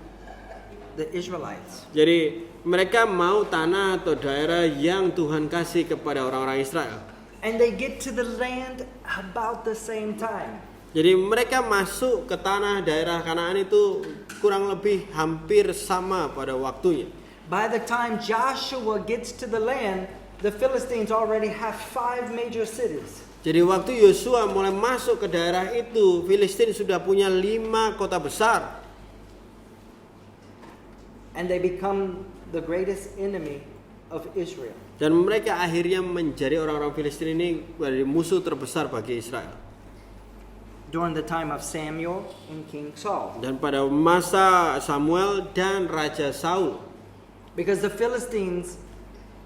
the Israelites. Jadi mereka mau tanah atau daerah yang Tuhan kasih kepada orang-orang Israel. And they get to the land about the same time. Jadi mereka masuk ke tanah daerah Kanaan itu kurang lebih hampir sama pada waktunya. By the time Joshua gets to the land, the Philistines already have 5 major cities. Jadi waktu Yosua mulai masuk ke daerah itu, Filistin sudah punya 5 kota besar. And they become the greatest enemy of Israel. Dan mereka akhirnya menjadi orang-orang Filistin ini menjadi musuh terbesar bagi Israel. During the time of Samuel and King Saul. Dan pada masa Samuel dan Raja Saul. Because the Philistines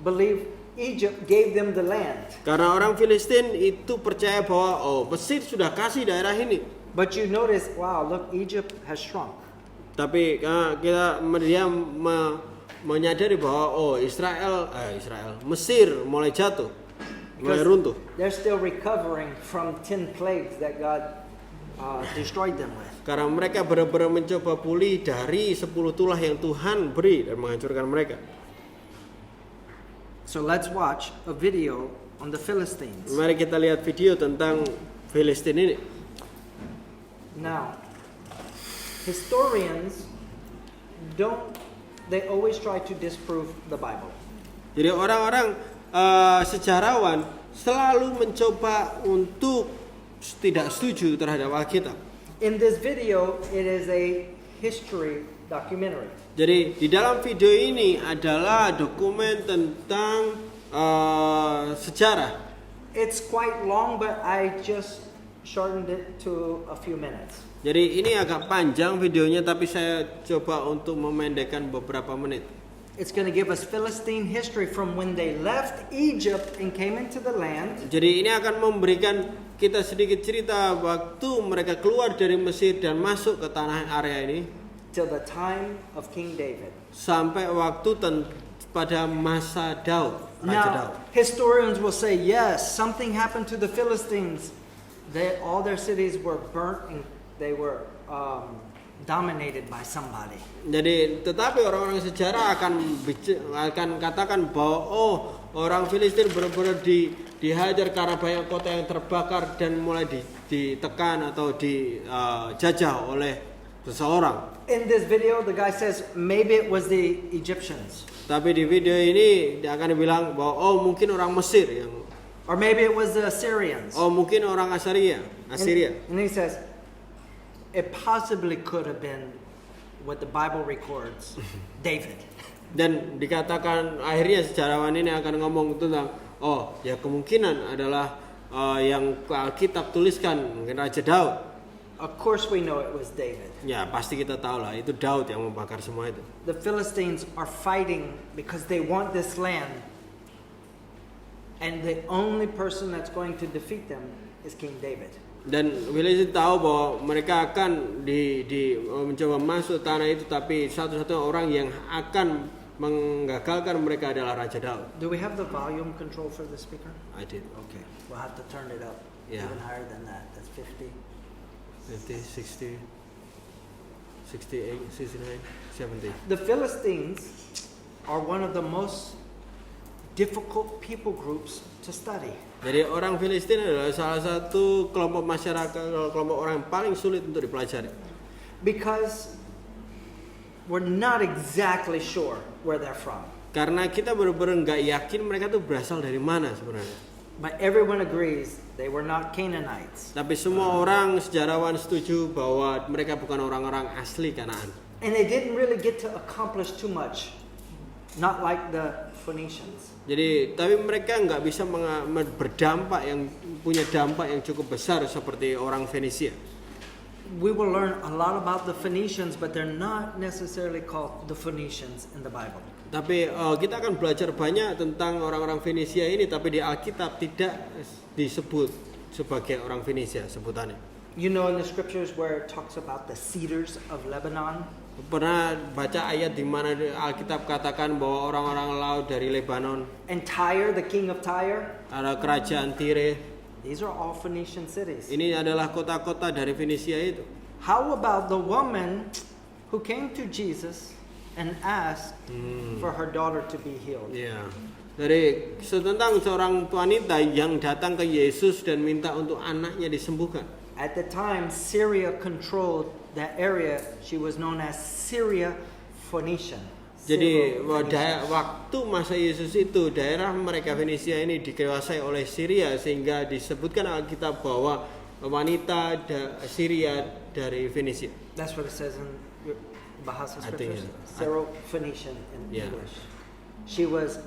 believe Egypt gave them the land. Karena orang Filistin itu percaya bahwa Mesir sudah kasih daerah ini. But you notice, wow, look, Egypt has shrunk. Tapi dia menyadari bahwa Mesir mulai jatuh, mulai runtuh. They're still recovering from 10 plagues that God destroyed them with. Karena mereka benar-benar mencoba pulih dari 10 tulah yang Tuhan beri dan menghancurkan mereka. So let's watch a video on the Philistines. Mari kita lihat video tentang Filistin ini. Now, historians they always try to disprove the Bible. Jadi orang-orang sejarawan selalu mencoba untuk tidak setuju terhadap Alkitab. In this video, it is a history documentary. Jadi di dalam video ini adalah dokumen tentang sejarah. It's quite long, but I just shortened it to a few minutes. Jadi ini agak panjang videonya, tapi saya coba untuk memendekkan beberapa menit. It's going to give us Philistine history from when they left Egypt and came into the land. Jadi ini akan memberikan kita sedikit cerita waktu mereka keluar dari Mesir dan masuk ke tanah area ini Till the time of King David. sampai waktu pada masa Daud, Raja Daud. Now, historians will say, yes, something happened to the Philistines. All their cities were burnt and they were dominated by somebody. Jadi tetapi orang-orang sejarah akan katakan bahwa orang Filistin benar-benar dihajar karena banyak kota yang terbakar dan mulai ditekan atau dijajah oleh seseorang. In this video, the guy says maybe it was the Egyptians, Tapi di video ini dia akan bilang bahwa mungkin orang Mesir yang or maybe it was the Assyrians. mungkin orang Assyria. And he says it possibly could have been what the Bible records, David. Dan dikatakan akhirnya sejarawan ini akan ngomong tentang ya kemungkinan adalah yang Alkitab tuliskan mungkin Raja Daud. Of course we know it was David. Ya pasti kita tahu lah itu Daud yang membakar semua itu. The Philistines are fighting because they want this land. And the only person that's going to defeat them is King David. Dan Filistin tahu bahwa mereka akan mencoba masuk tanah itu, tapi satu-satunya orang yang akan menggagalkan mereka adalah Raja Daud. Do we have the volume control for the speaker? I did. Okay, we'll have to turn it up even higher than that. That's 50. 50, 60, 68, 69, 70. The Philistines are one of the most difficult people groups to study. Jadi orang Filistin adalah salah satu kelompok masyarakat, kelompok orang yang paling sulit untuk dipelajari. Because we're not exactly sure where they're from. Karena kita benar-benar nggak yakin mereka tuh berasal dari mana sebenarnya. But everyone agrees they were not Canaanites. Tapi semua orang sejarawan setuju bahwa mereka bukan orang-orang asli Kanaan. And they didn't really get to accomplish too much. Not like the Phoenicians. Jadi, tapi mereka nggak bisa punya dampak yang cukup besar seperti orang Fenisia. We will learn a lot about the Phoenicians, but they're not necessarily called the Phoenicians in the Bible. Tapi kita akan belajar banyak tentang orang-orang Fenisia ini, tapi di Alkitab tidak disebut sebagai orang Fenisia sebutannya. You know in the scriptures where it talks about the cedars of Lebanon? Pernah baca ayat di mana Alkitab katakan bahwa orang-orang laut dari Lebanon, And Tyre, the king of Tyre? ada kerajaan Tire. These are all Phoenician cities. Ini adalah kota-kota dari Fenisia itu. How about the woman who came to Jesus and asked for her daughter to be healed? Ya. Dari tentang seorang wanita yang datang ke Yesus dan minta untuk anaknya disembuhkan. At the time, Syria controlled that area. She was known as Syria Phoenician. Jadi waktu masa Yesus itu daerah mereka Fenisia ini dikuasai oleh Syria, sehingga disebutkan Alkitab bahwa wanita Syria dari Fenisia. That's what it says in Bahasa I think, scriptures. Syro-Phoenician in English. She was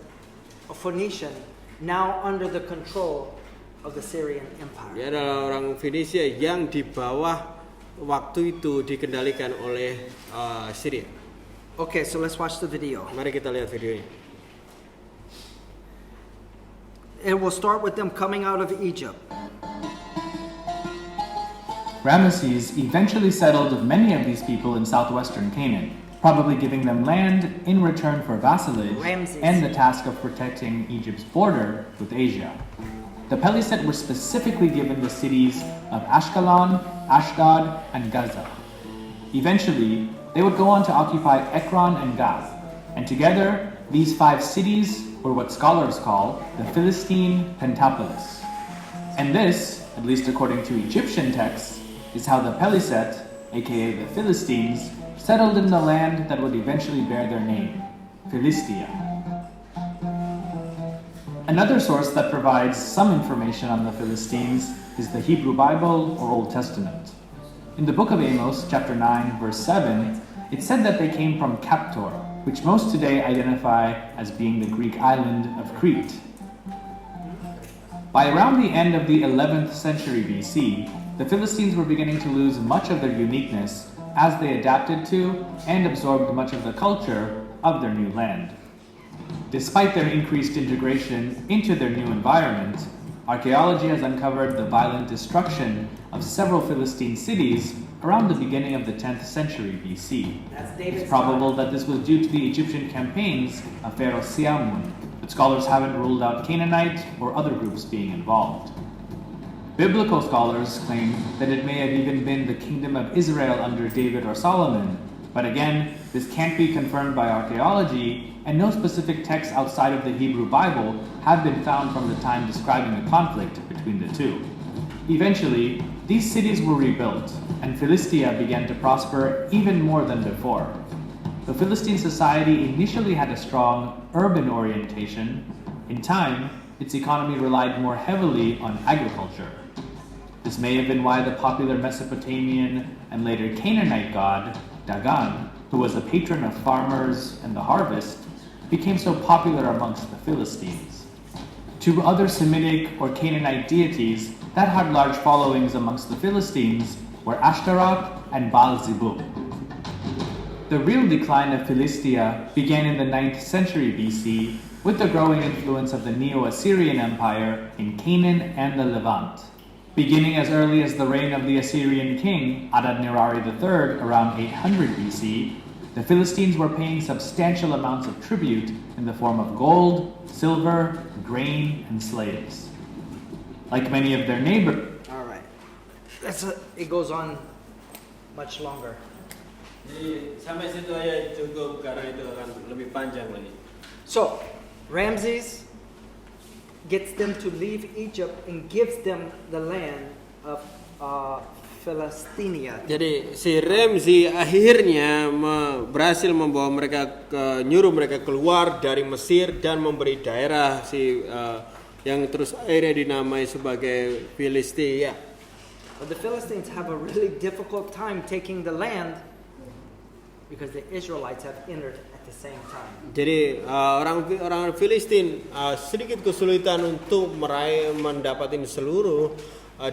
a Phoenician, now under the control of the Syrian Empire. Dia adalah orang Fenisia yang di bawah waktu itu dikendalikan oleh Syria. Okay, so let's watch the video. Mari kita lihat videonya. It will start with them coming out of Egypt. Ramesses eventually settled many of these people in southwestern Canaan, probably giving them land in return for vassalage Ramesses. and the task of protecting Egypt's border with Asia. The Peliset were specifically given the cities of Ashkelon, Ashdod, and Gaza. Eventually, they would go on to occupy Ekron and Gath, and together, these 5 cities were what scholars call the Philistine Pentapolis. And this, at least according to Egyptian texts, is how the Peliset, aka the Philistines, settled in the land that would eventually bear their name, Philistia. Another source that provides some information on the Philistines is the Hebrew Bible or Old Testament. In the book of Amos, chapter 9, verse 7, it said that they came from Captor, which most today identify as being the Greek island of Crete. By around the end of the 11th century BC, the the Philistines were beginning to lose much of their uniqueness as they adapted to and absorbed much of the culture of their new land. Despite their increased integration into their new environment, archaeology has uncovered the violent destruction of several Philistine cities around the beginning of the 10th century BC. It's probable that this was due to the Egyptian campaigns of Pharaoh Siamun, but scholars haven't ruled out Canaanite or other groups being involved. Biblical scholars claim that it may have even been the kingdom of Israel under David or Solomon, but again, this can't be confirmed by archaeology, and no specific texts outside of the Hebrew Bible have been found from the time describing the conflict between the two. Eventually, these cities were rebuilt, and Philistia began to prosper even more than before. The Philistine society initially had a strong urban orientation. In time, its economy relied more heavily on agriculture. This may have been why the popular Mesopotamian and later Canaanite god, Dagon, who was a patron of farmers and the harvest, became so popular amongst the Philistines. Two other Semitic or Canaanite deities that had large followings amongst the Philistines were Ashtaroth and Baal-zebub. The real decline of Philistia began in the 9th century BC with the growing influence of the Neo-Assyrian Empire in Canaan and the Levant. Beginning as early as the reign of the Assyrian king Adad-nirari III around 800 BC, the Philistines were paying substantial amounts of tribute in the form of gold, silver, grain, and slaves. Like many of their neighbors. All right. It goes on much longer. Jadi sampai situ aja cukup karena itu akan lebih panjang lagi. So, Ramses gets them to leave Egypt and gives them the land of Philistia. Jadi si Ramses akhirnya berhasil membawa mereka nyuruh mereka keluar dari Mesir dan memberi daerah yang terus akhirnya dinamai sebagai Philistia. But the Philistines have a really difficult time taking the land because the Israelites have entered at the same time. Jadi orang Filistin sedikit kesulitan untuk mendapatkan seluruh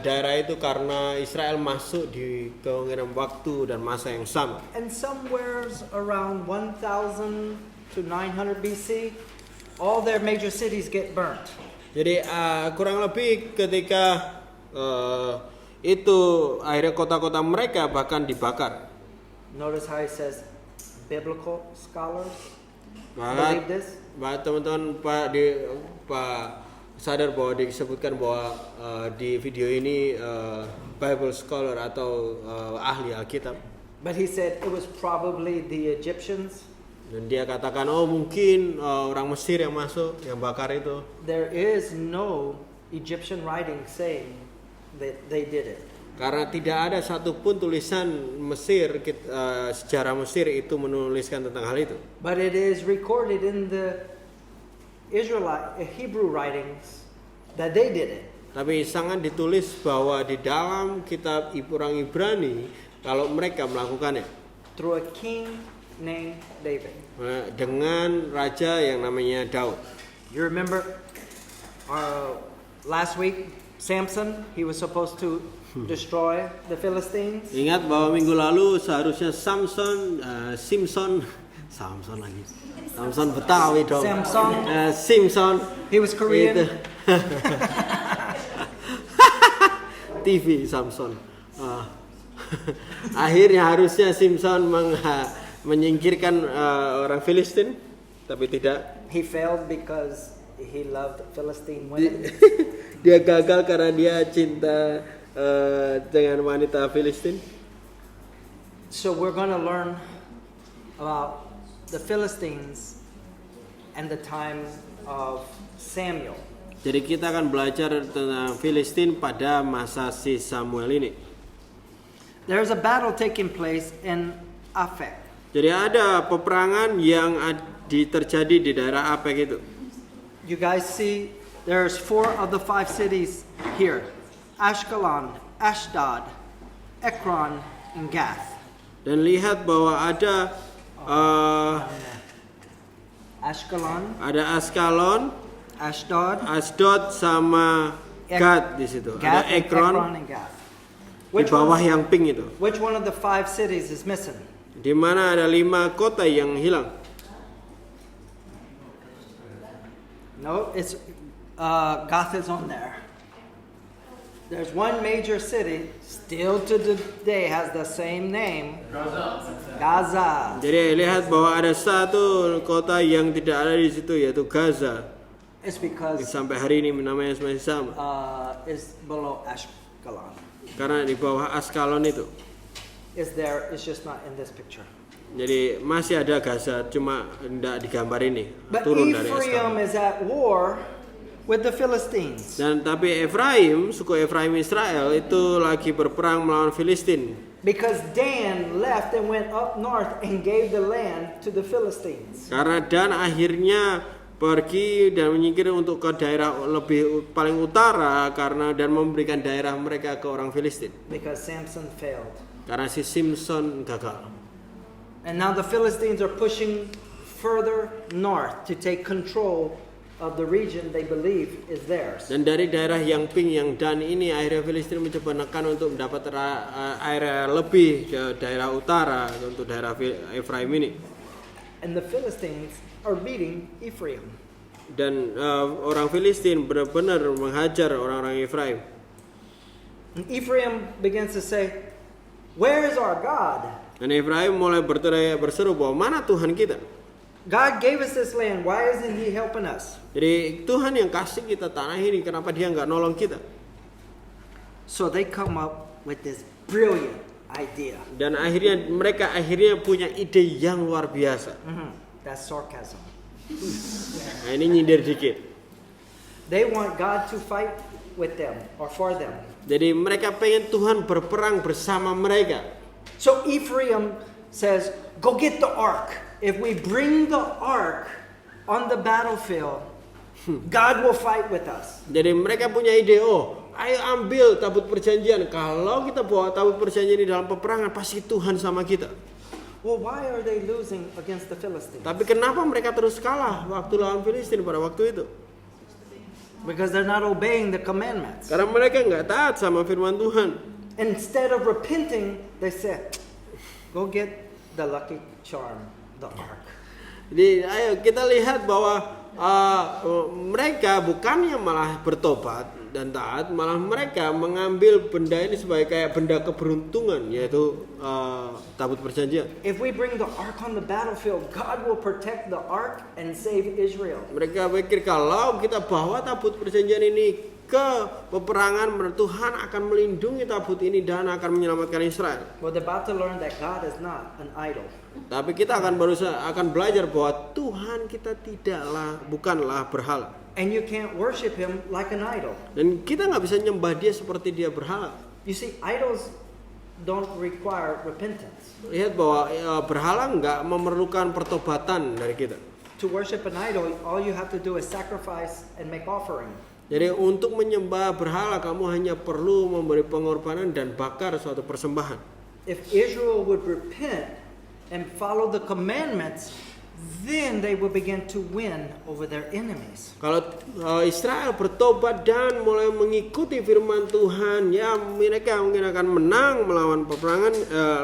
daerah itu karena Israel masuk di kemungkinan waktu dan masa yang sama. And somewhere around 1000 to 900 BC, all their major cities get burnt. Jadi kurang lebih ketika itu akhirnya kota-kota mereka bahkan dibakar. Notice how he says biblical scholars believe this. Teman-teman Pak sadar bahwa disebutkan bahwa di video ini Bible scholar atau ahli Alkitab. But he said it was probably the Egyptians. Dan dia katakan mungkin orang Mesir yang masuk yang bakar itu. There is no Egyptian writing saying that they did it. Karena tidak ada satupun tulisan Mesir, sejarah Mesir itu menuliskan tentang hal itu. But it is recorded in the Hebrew writings that they did it. Tapi sangat ditulis bahwa di dalam kitab orang Ibrani kalau mereka melakukannya. Through a king named David. Dengan raja yang namanya Daud. You remember last week Samson, he was supposed to destroy the Philistines. Ingat bahwa minggu lalu seharusnya Samson lagi. Samson Betawi dong. Simpson. He was Korean. TV Samson. Akhirnya harusnya Simpson menyingkirkan orang Filistin, tapi tidak. He failed because he loved Philistine women. Dia gagal karena dia cinta dengan wanita Filistin. So we're going to learn about the Philistines and the time of Samuel. Jadi kita akan belajar tentang Filistin pada masa si Samuel ini. There's a battle taking place in Afek. Jadi ada peperangan yang terjadi di daerah Afek itu. You guys see, there's 4 of the 5 cities here: Ashkelon, Ashdod, Ekron, and Gath. Dan lihat bahwa ada Askalon, Ashdod, Asdod sama Gad di situ. Ada Ekron Ekron and Gath. Di bawah yang pink itu. Which one of the 5 cities is missing? Di mana ada 5 kota yang hilang. No, it's Gath is on there. There's one major city still to today has the same name. Gaza. Jadi lihat bahwa ada satu kota yang tidak ada di situ yaitu Gaza. It's because Sampai hari ini namanya masih sama. it's below Ashkelon. Karena di bawah Askalon itu. It's there. It's just not in this picture. Jadi masih ada Gaza, cuma tidak digambar ini. But Turun dari Ephraim Askalon. is at war with the Philistines. Dan tapi Efraim, suku Efraim Israel itu lagi berperang melawan Filistin. Because Dan left and went up north and gave the land to the Philistines. Karena Dan akhirnya pergi dan menyingkir untuk ke daerah lebih paling utara karena dan memberikan daerah mereka ke orang Filistin. Because Samson failed. Karena si Simpson gagal. And now the Philistines are pushing further north to take control of the region they believe is theirs. Dan dari daerah yang pink yang Dan ini akhirnya Filistin mencoba menekan untuk mendapat area lebih ke daerah utara untuk daerah Efraim ini. And the Philistines are beating Ephraim. Dan orang Filistin benar-benar menghajar orang-orang Efraim. And Ephraim begins to say, "Where is our God? Dan Efraim mulai berseru bahwa mana Tuhan kita? God gave us this land. Why isn't He helping us?" Jadi Tuhan yang kasih kita tanah ini, kenapa Dia nggak nolong kita? So they come up with this brilliant idea. Dan mereka akhirnya punya ide yang luar biasa. That's sarcasm. Nah, ini nyindir dikit. They want God to fight with them or for them. Jadi mereka pengen Tuhan berperang bersama mereka. So Ephraim says, "Go get the ark. If we bring the ark on the battlefield, God will fight with us." Jadi mereka punya ide, ayo ambil tabut perjanjian. Kalau kita bawa tabut perjanjian ini dalam peperangan, pasti Tuhan sama kita. Well, why are they losing against the Philistines? Tapi kenapa mereka terus kalah waktu lawan Filistin pada waktu itu? Because they're not obeying the commandments. Karena mereka nggak taat sama firman Tuhan. Instead of repenting, they said, "Go get the lucky charm, the ark." Jadi ayo kita lihat bahwa mereka bukannya malah bertobat dan taat, malah mereka mengambil benda ini sebagai kayak benda keberuntungan, yaitu tabut perjanjian. If we bring the ark on the battlefield, God will protect the ark and save Israel. Mereka pikir kalau kita bawa tabut perjanjian ini ke peperangan, Tuhan akan melindungi tabut ini dan akan menyelamatkan Israel. We're about to learn that God is not an idol. Tapi kita akan belajar bahwa Tuhan kita bukanlah berhala. And you can't worship Him like an idol. Dan kita nggak bisa nyembah Dia seperti Dia berhala. You see, idols don't require repentance. Lihat bahwa berhala nggak memerlukan pertobatan dari kita. To worship an idol, all you have to do is sacrifice and make offering. Jadi untuk menyembah berhala kamu hanya perlu memberi pengorbanan dan bakar suatu persembahan. If Israel would repent and follow the commandments, then they will begin to win over their enemies. Kalau Israel bertobat dan mulai mengikuti firman Tuhan, ya mereka mungkin akan menang melawan peperangan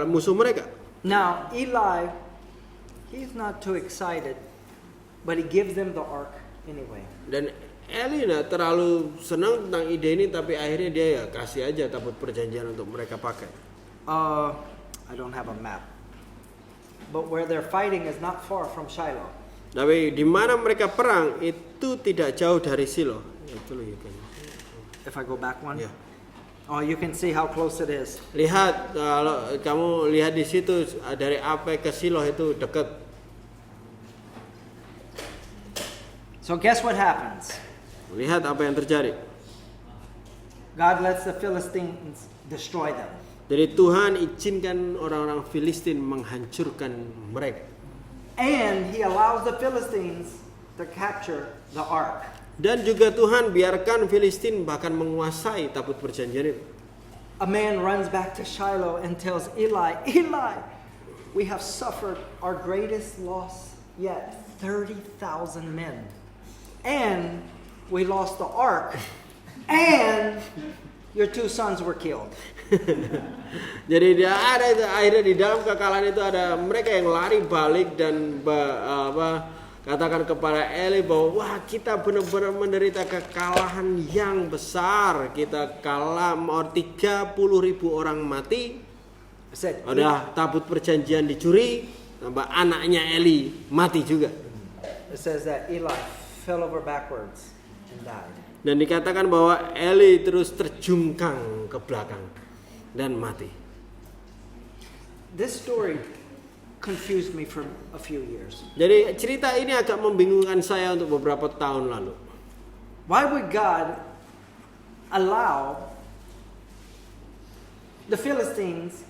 musuh mereka. Now Eli, he's not too excited, but he gives them the ark anyway. Dan Eli nggak terlalu senang tentang ide ini, tapi akhirnya dia ya kasih aja tabut perjanjian untuk mereka pakai. I don't have a map, but where they're fighting is not far from Shiloh. Tapi di mana mereka perang itu tidak jauh dari Silo. Itu loh, If I go back one, ya. oh, you can see how close it is. Lihat, kalau kamu lihat di situ dari Ape ke Silo itu dekat. So guess what happens? Lihat apa yang terjadi. God lets the Philistines destroy them. Jadi Tuhan izinkan orang-orang Filistin menghancurkan mereka. And He allows the Philistines to capture the ark. Dan juga Tuhan biarkan Filistin bahkan menguasai tabut perjanjian itu. A man runs back to Shiloh and tells Eli, "Eli, we have suffered our greatest loss yet, 30,000 men. And we lost the ark. And your 2 sons were killed. Jadi dia ada itu, akhirnya di dalam kekalahan itu ada mereka yang lari balik dan katakan kepada Eli bahwa wah kita benar-benar menderita kekalahan yang besar. Kita kalah, 30.000 orang mati. Said, Ada tabut perjanjian dicuri, tambah anaknya Eli mati juga. it says that Eli fell over backwards and died. Dan dikatakan bahwa Eli terus terjungkang ke belakang dan mati. This story confused me for a few years. Jadi cerita ini agak membingungkan saya untuk beberapa tahun lalu. Why would God allow the Philistines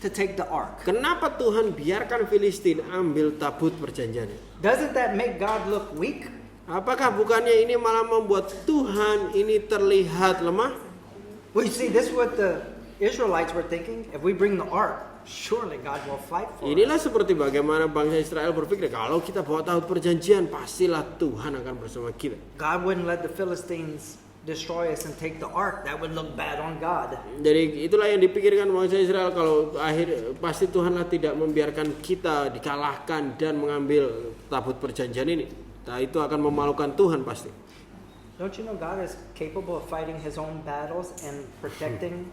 to take the ark? Kenapa Tuhan biarkan Filistin ambil tabut perjanjian? Doesn't that make God look weak? Apakah bukannya ini malah membuat Tuhan ini terlihat lemah? Well, you see, this is what the Israelites were thinking. If we bring the ark, surely God will fight for us. Inilah seperti bagaimana bangsa Israel berpikir, kalau kita bawa tabut perjanjian, pastilah Tuhan akan bersama kita. God wouldn't let the Philistines destroy us and take the ark. That would look bad on God. Jadi itulah yang dipikirkan bangsa Israel, kalau pasti Tuhanlah tidak membiarkan kita dikalahkan dan mengambil tabut perjanjian ini. Nah, itu akan memalukan Tuhan pasti. Don't you know God is capable of fighting His own battles and protecting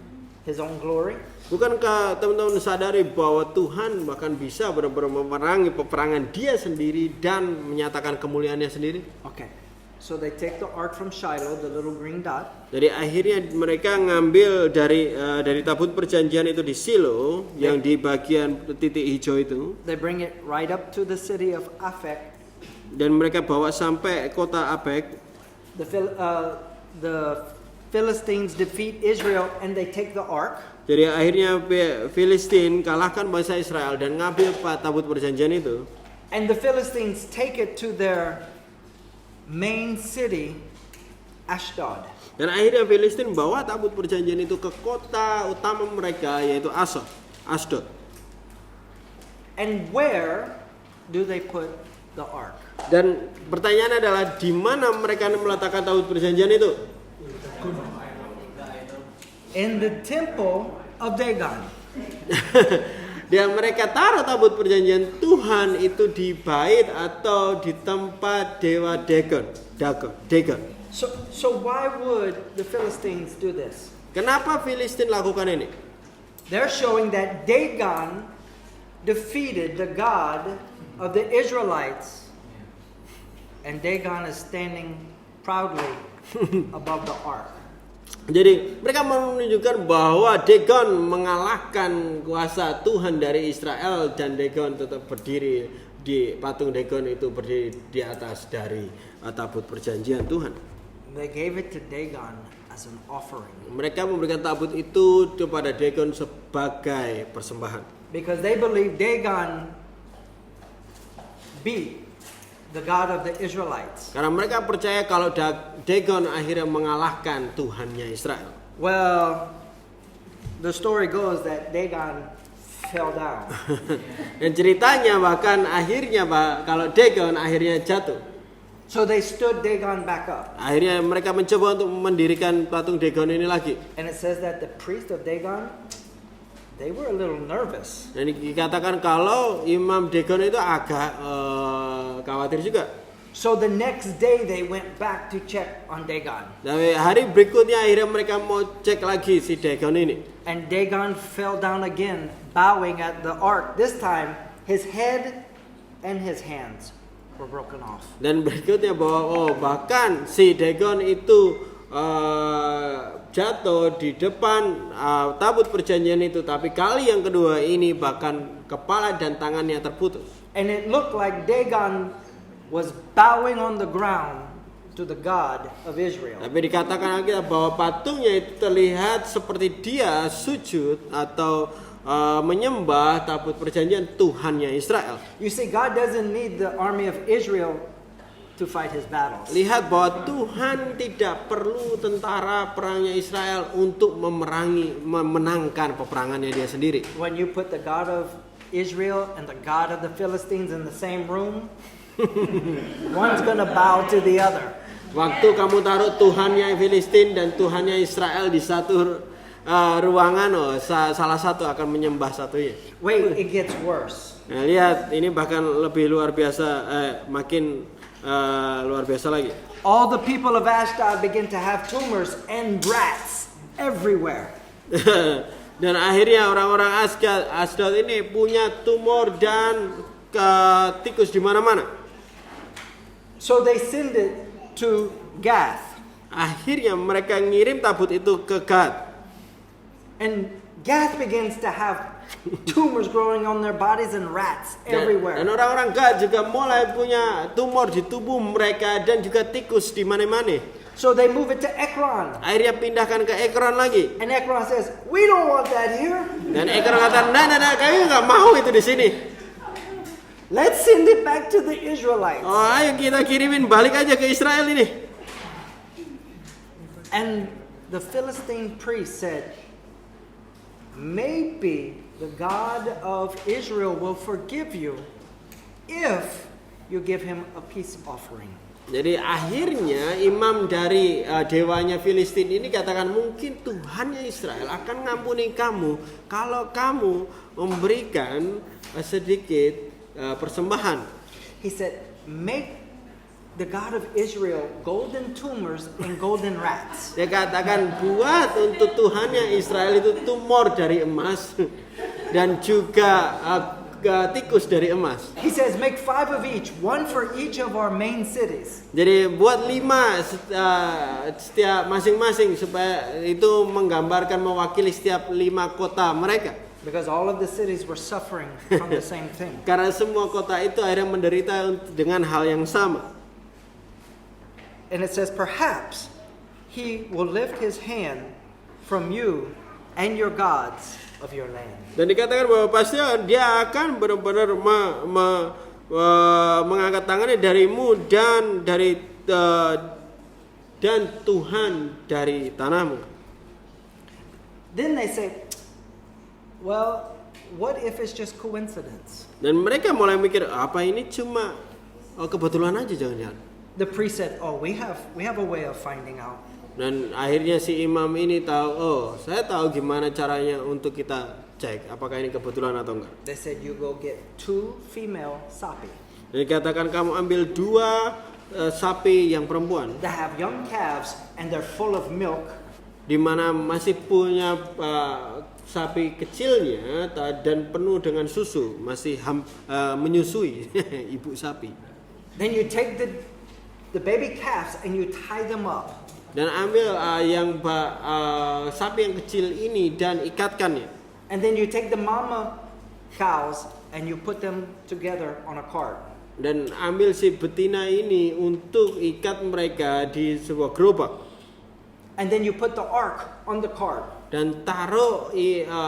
His own glory? Bukankah teman-teman sadari bahwa Tuhan bahkan bisa benar-benar memerangi peperangan Dia sendiri dan menyatakan kemuliaannya sendiri? Okay. So they take the ark from Shiloh, the little green dot. Jadi akhirnya mereka ngambil dari tabut perjanjian itu di Silo, yang di bagian titik hijau itu, They bring it right up to the city of Aphek. dan mereka bawa sampai kota Apek. The Philistines defeat Israel and they take the ark. Jadi akhirnya Filistin kalahkan bangsa Israel dan ngambil tabut perjanjian itu. And the Philistines take it to their main city, Ashdod. Dan akhirnya Filistin bawa tabut perjanjian itu ke kota utama mereka, yaitu Ashdod. And where do they put the ark? Dan pertanyaan adalah di mana mereka meletakkan tabut perjanjian itu? In the temple of Dagon. Dan mereka taruh tabut perjanjian Tuhan itu di bait atau di tempat dewa Dagon. So why would the Philistines do this? Kenapa Filistin lakukan ini? They're showing that Dagon defeated the God of the Israelites. And Dagon is standing proudly above the ark. Jadi mereka menunjukkan bahwa Dagon mengalahkan kuasa Tuhan dari Israel, dan Dagon tetap berdiri di patung Dagon itu berdiri di atas dari tabut perjanjian Tuhan. They gave it to Dagon as an offering. Mereka memberikan tabut itu kepada Dagon sebagai persembahan. Because they believe Dagon beat the God of the Israelites. Karena mereka percaya kalau Dagon akhirnya mengalahkan Tuhannya Israel. Well, the story goes that Dagon fell down. Dan ceritanya bahkan akhirnya kalau Dagon akhirnya jatuh. So they stood Dagon back up. Akhirnya mereka mencoba untuk mendirikan patung Dagon ini lagi. And it says that the priest of Dagon, they were a little nervous. Dan dikatakan kalau Imam Dagon itu agak khawatir juga. So the next day they went back to check on Dagon. Dan hari berikutnya akhirnya mereka mau cek lagi si Dagon ini. And Dagon fell down again, bowing at the ark. This time his head and his hands were broken off. Dan berikutnya bahwa bahkan si Dagon itu jatuh di depan tabut perjanjian itu, tapi kali yang kedua ini bahkan kepala dan tangannya terputus. And it looked like Dagon was bowing on the ground to the God of Israel. Tapi dikatakan lagi bahwa patungnya itu terlihat seperti dia sujud atau menyembah tabut perjanjian Tuhannya Israel. You see, God doesn't need the army of Israel to fight his battles. Lihat bahwa Tuhan tidak perlu tentara perangnya Israel untuk memenangkan peperangannya dia sendiri. When you put the God of Israel and the God of the Philistines in the same room, one's going to bow to the other. Waktu kamu taruh Tuhannya Filistin dan Tuhannya Israel di satu ruangan, salah satu akan menyembah satunya. Wait, it gets worse. Nah, lihat, ini bahkan lebih luar biasa, makin luar biasa lagi. All the people of Ashdod begin to have tumors and rats everywhere. Dan akhirnya orang-orang Ashdod ini punya tumor dan tikus di mana-mana. So they send it to Gath. Akhirnya mereka ngirim tabut itu ke Gad. And Gath begins to have tumors growing on their bodies and rats everywhere. Dan orang-orang Gad juga mulai punya tumor di tubuh mereka dan juga tikus di mana-mana. So they move it to Ekron. Akhirnya pindahkan ke Ekron lagi. And Ekron says, "We don't want that here. Dan Ekron kata, nah, kami nggak mau itu di sini. Let's send it back to the Israelites." Oh, ayo kita kirimin balik aja ke Israel ini. And the Philistine priest said, "Maybe the God of Israel will forgive you if you give him a peace offering." Jadi akhirnya imam dari dewanya Filistin ini katakan, mungkin Tuhannya Israel akan ngampuni kamu kalau kamu memberikan sedikit persembahan. He said, "Make the God of Israel golden tumors and golden rats." Dia katakan, buat untuk Tuhannya Israel itu tumor dari emas dan juga tikus dari emas. He says, "Make 5 of each, one for each of our main cities." Jadi buat 5 setiap masing-masing supaya itu menggambarkan mewakili setiap 5 kota mereka. Because all of the cities were suffering from the same thing. Karena semua kota itu akhirnya menderita dengan hal yang sama. And it says, "Perhaps he will lift his hand from you and your gods of your land." Dan dikatakan bahwa pasti dia akan benar-benar mengangkat tangannya darimu dan dari dan Tuhan dari tanahmu. Then they say, "Well, what if it's just coincidence?" Dan mereka mulai mikir, apa ini cuma kebetulan aja jangan-jangan. The priest said, "Oh, we have a way of finding out." Dan akhirnya si imam ini tahu, saya tahu gimana caranya untuk kita cek apakah ini kebetulan atau enggak. They said, "You go get 2 female sapi Dan dikatakan kamu ambil 2 sapi yang perempuan that have young calves and they're full of milk, di mana masih punya sapi kecilnya dan penuh dengan susu, masih menyusui ibu sapi. then you take the baby calves and you tie them up. Dan ambil sapi yang kecil ini dan ikatkannya. And then you take the mama cows and you put them together on a cart. Dan ambil si betina ini untuk ikat mereka di sebuah gerobak. And then you put the ark on the cart Dan taruh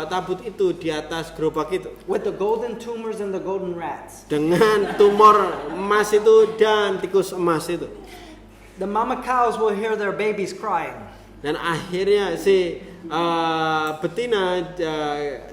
tabut itu di atas gerobak itu. with the golden tumors and the golden rats. Dengan tumor emas itu dan tikus emas itu. The mama cows will hear their babies crying. Dan akhirnya si betina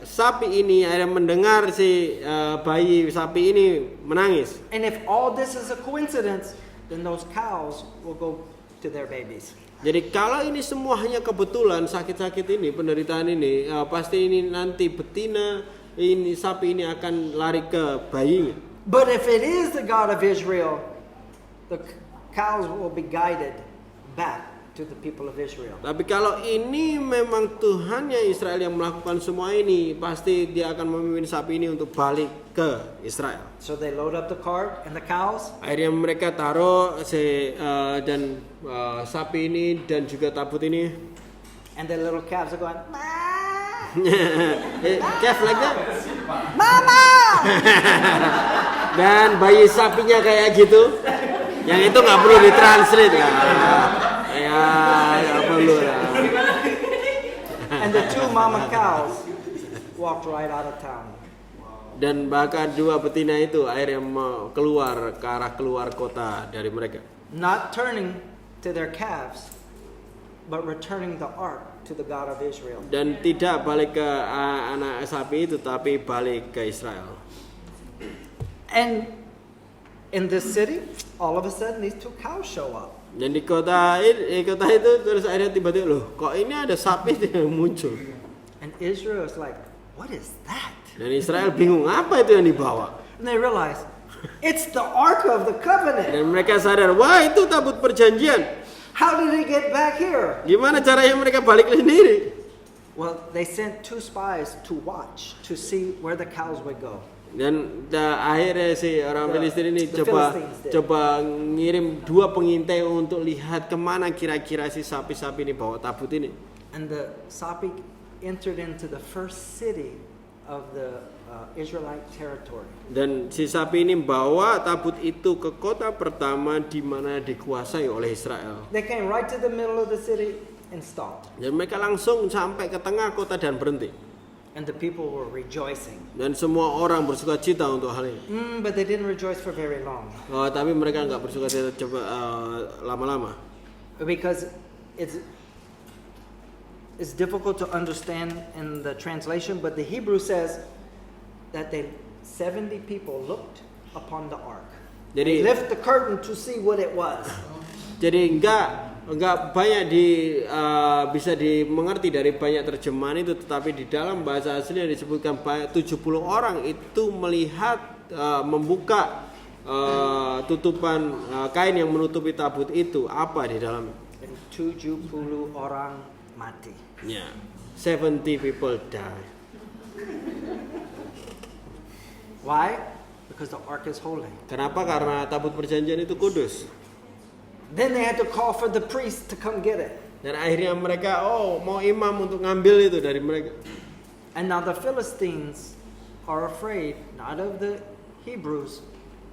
sapi ini akhirnya mendengar si bayi sapi ini menangis. And if all this is a coincidence, then those cows will go to their babies. Jadi kalau ini semua hanya kebetulan, sakit-sakit ini, penderitaan ini, pasti ini nanti betina ini sapi ini akan lari ke bayinya. But if it is the God of Israel, the cows will be guided back to the people of Israel. Tapi kalau ini memang Tuhannya Israel yang melakukan semua ini, pasti dia akan memimpin sapi ini untuk balik ke Israel. So they load up the cart and the cows. Akhirnya mereka taruh sapi ini dan juga tabut ini. And the little calves are going, "Ma! Calf like that. Mama!" Dan bayi sapinya kayak gitu. Yang itu nggak perlu ditranslate lah. Ya nggak perlu lah. And the 2 mama cows walked right out of town. Dan bahkan 2 betina itu akhirnya keluar ke arah keluar kota dari mereka. Not turning to their calves, but returning the ark to the God of Israel. Dan tidak balik ke anak sapi itu, tapi balik ke Israel. And in this city, all of a sudden these 2 cows show up. Dan di kota itu terus akhirnya tiba-tiba loh, kok ini ada sapi yang muncul. And Israel is like, what is that? Dan Israel bingung apa itu yang dibawa. And they realize, it's the Ark of the Covenant. Dan mereka sadar, wah itu tabut perjanjian. How did it get back here? Gimana caranya mereka balik sendiri? Well, they sent 2 spies to watch, to see where the cows would go. Dan akhirnya si orang Filistin ini the coba Philistines did. ngirim 2 pengintai untuk lihat kemana kira-kira si sapi-sapi ini bawa tabut ini. And the sapi entered into the first city of the Israelite territory. Dan si sapi ini bawa tabut itu ke kota pertama di mana dikuasai oleh Israel. They came right to the middle of the city and stopped. Dan mereka langsung sampai ke tengah kota dan berhenti. And the people were rejoicing. Dan semua orang bersukacita untuk hal ini. But they didn't rejoice for very long. Tapi mereka nggak bersukacita lama-lama. Because it's difficult to understand in the translation, but the Hebrew says that 70 people looked upon the ark. They Jadi lift the curtain to see what it was. Jadi enggak banyak bisa dimengerti dari banyak terjemahan itu, tetapi di dalam bahasa aslinya disebutkan banyak 70 orang itu melihat membuka tutupan kain yang menutupi tabut itu, apa di dalam. Dan 70 orang mati. Ya, 70 people die. Why? Because the ark is holy. Kenapa? Karena tabut perjanjian itu kudus. Then they had to call for the priest to come get it. Dan akhirnya mereka mau imam untuk ngambil itu dari mereka. And now the Philistines are afraid not of the Hebrews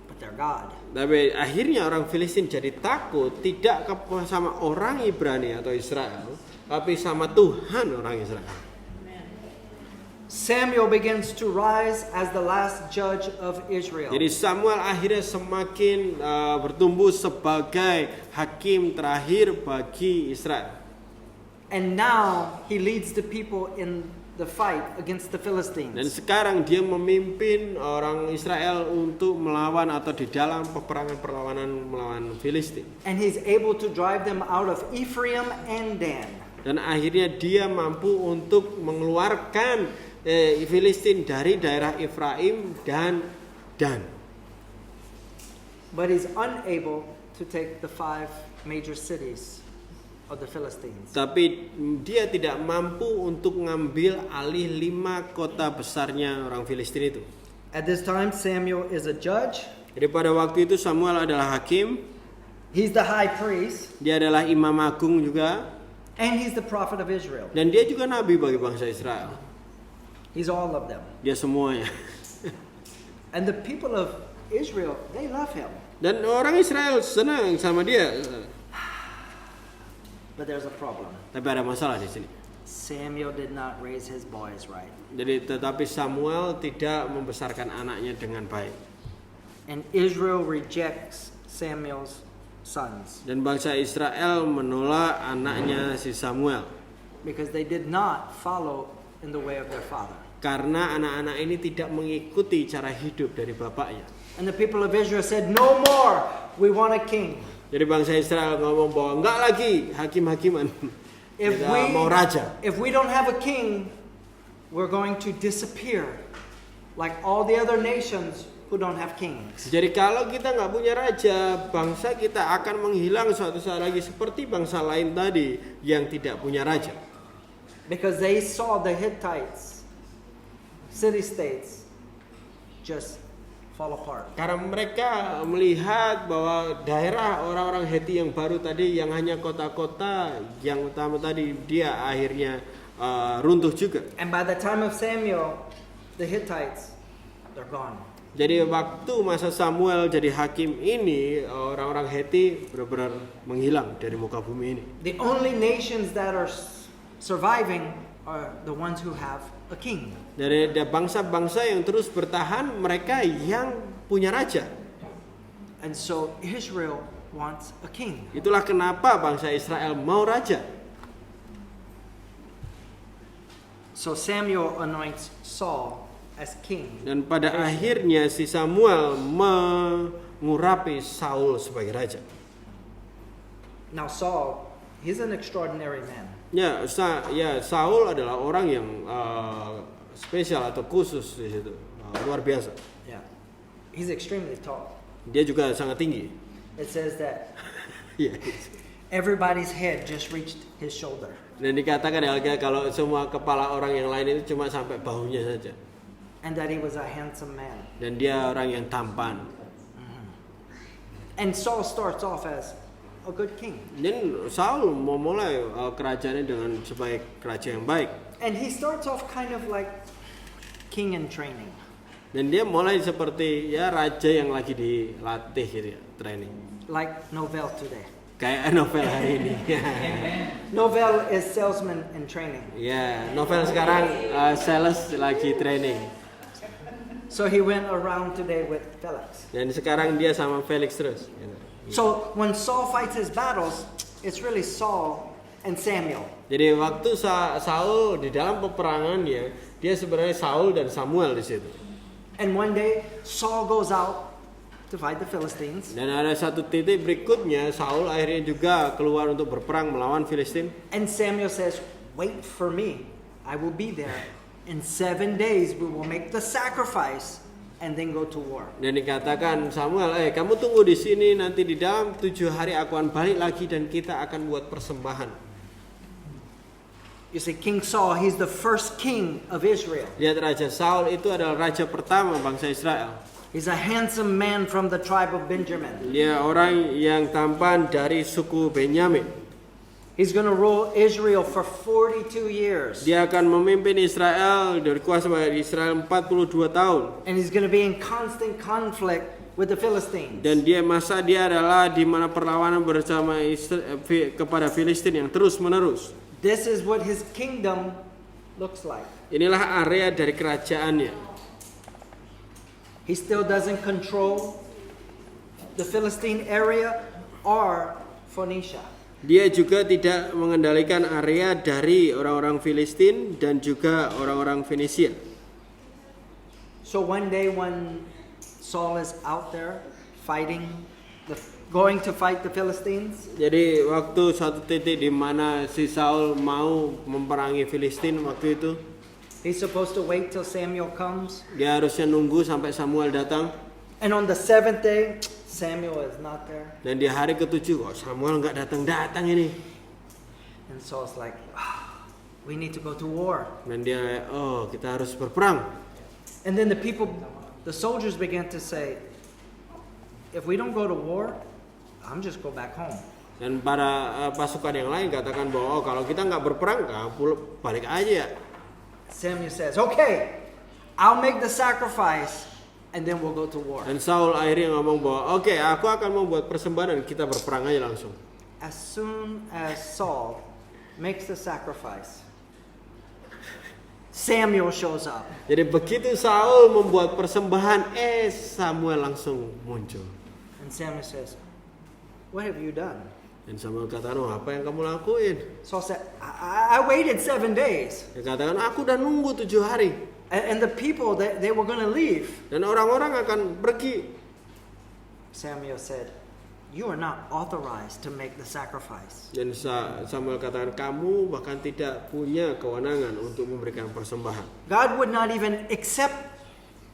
but their God. Tapi akhirnya orang Filistin jadi takut tidak sama orang Ibrani atau Israel, tapi sama Tuhan orang Israel. Samuel begins to rise as the last judge of Israel. Jadi Samuel akhirnya semakin bertumbuh sebagai hakim terakhir bagi Israel. And now he leads the people in the fight against the Philistines. Dan sekarang dia memimpin orang Israel untuk melawan atau di dalam peperangan perlawanan melawan Filistin. And he's able to drive them out of Ephraim and Dan. Dan akhirnya dia mampu untuk mengeluarkan Filistin dari daerah Efraim dan Dan. But he's unable to take the 5 major cities of the Philistines. Tapi dia tidak mampu untuk mengambil alih 5 kota besarnya orang Filistin itu. At this time Samuel is a judge. Jadi pada waktu itu Samuel adalah hakim. He's the high priest. Dia adalah imam agung juga. And he's the prophet of Israel. Dan dia juga nabi bagi bangsa Israel. He's all of them. Dia semuanya. And the people of Israel, they love him. Dan orang Israel senang sama dia. But there's a problem. Tapi ada masalah di sini. Samuel did not raise his boys right. Jadi tetapi Samuel tidak membesarkan anaknya dengan baik. And Israel rejects Samuel's sons Dan bangsa Israel menolak anaknya si Samuel. because they did not follow in the way of their father. Karena anak-anak ini tidak mengikuti cara hidup dari bapaknya. And the people of Israel said, "No more. We want a king." Jadi bangsa Israel ngomong bahwa enggak lagi hakim-hakiman. Kita mau raja. If we don't have a king, we're going to disappear like all the other nations who don't have kings. Jadi kalau kita nggak punya raja, bangsa kita akan menghilang suatu saat lagi seperti bangsa lain tadi yang tidak punya raja. Because they saw the Hittites, city-states, just fall apart. Karena mereka melihat bahwa daerah orang-orang Heti yang baru tadi, yang hanya kota-kota yang utama tadi, dia akhirnya runtuh juga. And by the time of Samuel, the Hittites, they're gone. Jadi waktu masa Samuel jadi hakim ini, orang-orang Heti benar-benar menghilang dari muka bumi ini. The only nations that are surviving are the ones who have a king. Dari bangsa-bangsa yang terus bertahan, mereka yang punya raja. And so Israel wants a king. Itulah kenapa bangsa Israel mau raja. So Samuel anoints Saul as king. Dan pada akhirnya si Samuel mengurapi Saul sebagai raja. Now Saul, he's an extraordinary man. Saul adalah orang yang spesial atau khusus di situ, luar biasa. Yeah. He's extremely tall. Dia juga sangat tinggi. It says that Iya. everybody's head just reached his shoulder. Dan dikatakan kalau semua kepala orang yang lain itu cuma sampai bahunya saja. And that he was a handsome man. Dan dia orang yang tampan. And Saul starts off as a good king. Dan Saul memulai kerajaannya dengan sebagai raja yang baik. And he starts off kind of like king in training. Dan dia mulai seperti raja yang lagi dilatih gitu ya, training. Like Novell today. Kayak novel hari ini. Novell is salesman in training. Novel sekarang sales lagi training. So he went around today with Felix. Dan sekarang dia sama Felix terus. So when Saul fights his battles, it's really Saul and Samuel. Jadi waktu Saul di dalam peperangan dia sebenarnya Saul dan Samuel di situ. And one day Saul goes out to fight the Philistines. Dan ada satu titik berikutnya Saul akhirnya juga keluar untuk berperang melawan Filistin. And Samuel says, "Wait for me. I will be there. In 7 days we will make the sacrifice and then go to war." Dan dikatakan Samuel, kamu tunggu di sini, nanti di dalam 7 hari aku akan balik lagi dan kita akan buat persembahan. You see, King Saul, he's the first king of Israel. Lihat Raja Saul itu adalah raja pertama bangsa Israel. He's a handsome man from the tribe of Benjamin. Dia orang yang tampan dari suku Benyamin. He's going to rule Israel for 42 years. Dia akan memimpin Israel dari kuasa Israel 42 tahun. And he's going to be in constant conflict with the Philistines. Dan dia adalah di mana perlawanan bersama kepada Filistin yang terus menerus. This is what his kingdom looks like. Inilah area dari kerajaannya. He still doesn't control the Philistine area or Phoenicia. Dia juga tidak mengendalikan area dari orang-orang Filistin dan juga orang-orang Fenisia. So one day when Saul is out there going to fight the Philistines, Jadi waktu satu titik di mana si Saul mau memperangi Filistin waktu itu, he's supposed to wait till Samuel comes. dia harusnya nunggu sampai Samuel datang. And on the 7th day, Samuel is not there. Dan di hari ke-7 Samuel nggak datang ini. And Saul's like, we need to go to war. Dan dia kita harus berperang. And then the soldiers began to say, if we don't go to war, I'm just go back home. Dan para pasukan yang lain katakan bahwa kalau kita nggak berperang, balik aja. Samuel says, okay, I'll make the sacrifice and then we'll go to war. Dan Saul akhirnya ngomong bahwa aku akan membuat persembahan dan kita berperang aja langsung. As soon as Saul makes the sacrifice, Samuel shows up. Jadi begitu Saul membuat persembahan, Samuel langsung muncul. And Samuel says, what have you done? Dan Samuel katakan, apa yang kamu lakuin? Saul said, I waited 7 days. Dia katakan, aku udah nunggu 7 hari. And the people, they were going to leave. Dan orang-orang akan pergi. Samuel said, you are not authorized to make the sacrifice. Dan Samuel katakan, kamu bahkan tidak punya kewenangan untuk memberikan persembahan. God would not even accept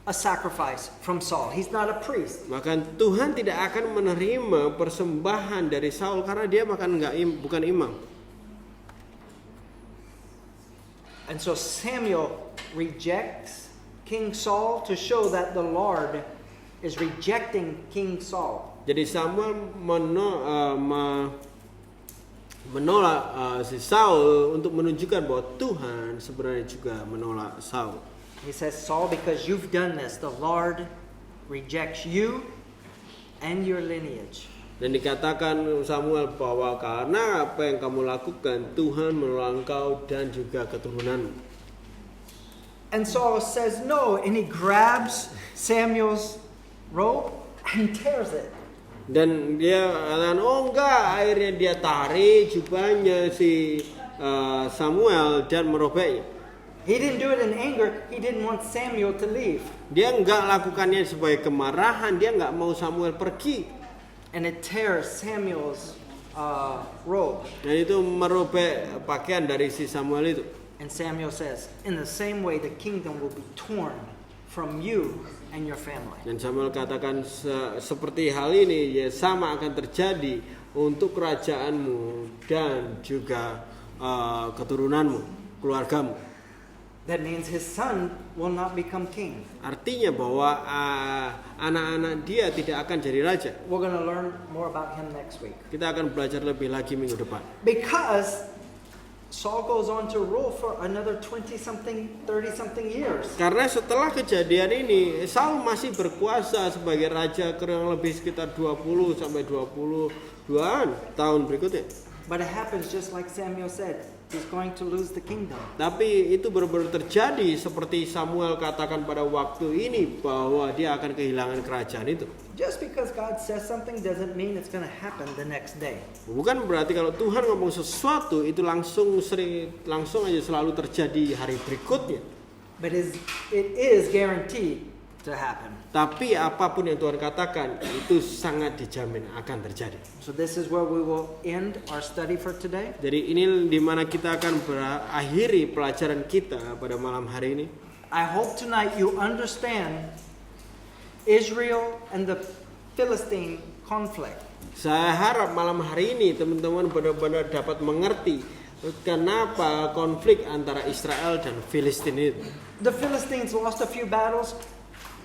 a sacrifice from Saul. He's not a priest. Maka Tuhan tidak akan menerima persembahan dari Saul karena dia bahkan bukan imam. And so Samuel rejects King Saul to show that the Lord is rejecting King Saul. Jadi Samuel menolak si Saul untuk menunjukkan bahwa Tuhan sebenarnya juga menolak Saul. He says, Saul, because you've done this, the Lord rejects you and your lineage. Dan dikatakan Samuel bahwa karena apa yang kamu lakukan, Tuhan menolak engkau dan juga keturunanmu. And Saul says no, and he grabs Samuel's robe and tears it. Dan dia katakan, enggak, akhirnya dia tarik jubahnya si Samuel dan merobeknya. He didn't do it in anger. He didn't want Samuel to leave. Dia enggak lakukannya sebagai kemarahan, dia enggak mau Samuel pergi. And it tears Samuel's robe. Dan itu merobek pakaian dari si Samuel itu. And Samuel says, in the same way, the kingdom will be torn from you and your family. Dan Samuel katakan seperti hal ini ya sama akan terjadi untuk kerajaanmu dan juga keturunanmu, keluargamu. That means his son will not become king. Artinya bahwa anak-anak dia tidak akan jadi raja. We're going to learn more about him next week. Kita akan belajar lebih lagi minggu depan. Because Saul goes on to rule for another 20-something, 30-something years. Karena setelah kejadian ini, Saul masih berkuasa sebagai raja kurang lebih sekitar 20 sampai 22-an tahun berikutnya. But it happens just like Samuel said, he's going to lose the kingdom. Tapi itu benar-benar terjadi seperti Samuel katakan pada waktu ini bahwa dia akan kehilangan kerajaan itu. Just because God says something doesn't mean it's going to happen the next day. Bukan berarti kalau Tuhan ngomong sesuatu itu langsung aja selalu terjadi hari berikutnya. But it is guaranteed to happen. Tapi apapun yang Tuhan katakan itu sangat dijamin akan terjadi. So this is where we will end our study for today. Jadi ini di mana kita akan berakhiri pelajaran kita pada malam hari ini. I hope tonight you understand Israel and the Philistine conflict. Saya harap malam hari ini teman-teman benar-benar dapat mengerti kenapa konflik antara Israel dan Filistin itu. The Philistines lost a few battles,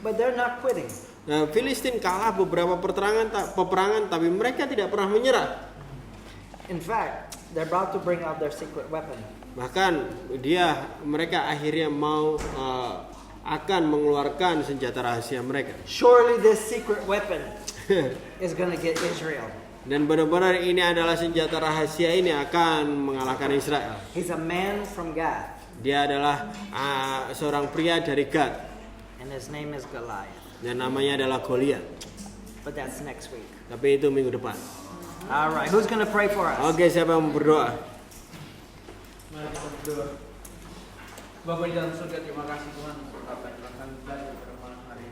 but they're not quitting. Nah, Filistin kalah beberapa peperangan tapi mereka tidak pernah menyerah. In fact, they're about to bring out their secret weapon. Bahkan mereka akhirnya mau akan mengeluarkan senjata rahasia mereka. Surely this secret weapon is going to get Israel. Dan benar-benar ini adalah senjata rahasia ini akan mengalahkan Israel. He's a man from Gath, Dia adalah seorang pria dari Gad and his name is Goliath. dan namanya adalah Goliat. But that's next week. Tapi itu minggu depan. All right, who's going to pray for us? Oke, siapa yang mau berdoa? Mari kita berdoa. Bapa di dalam surga, terima kasih Tuhan untuk apa yang telah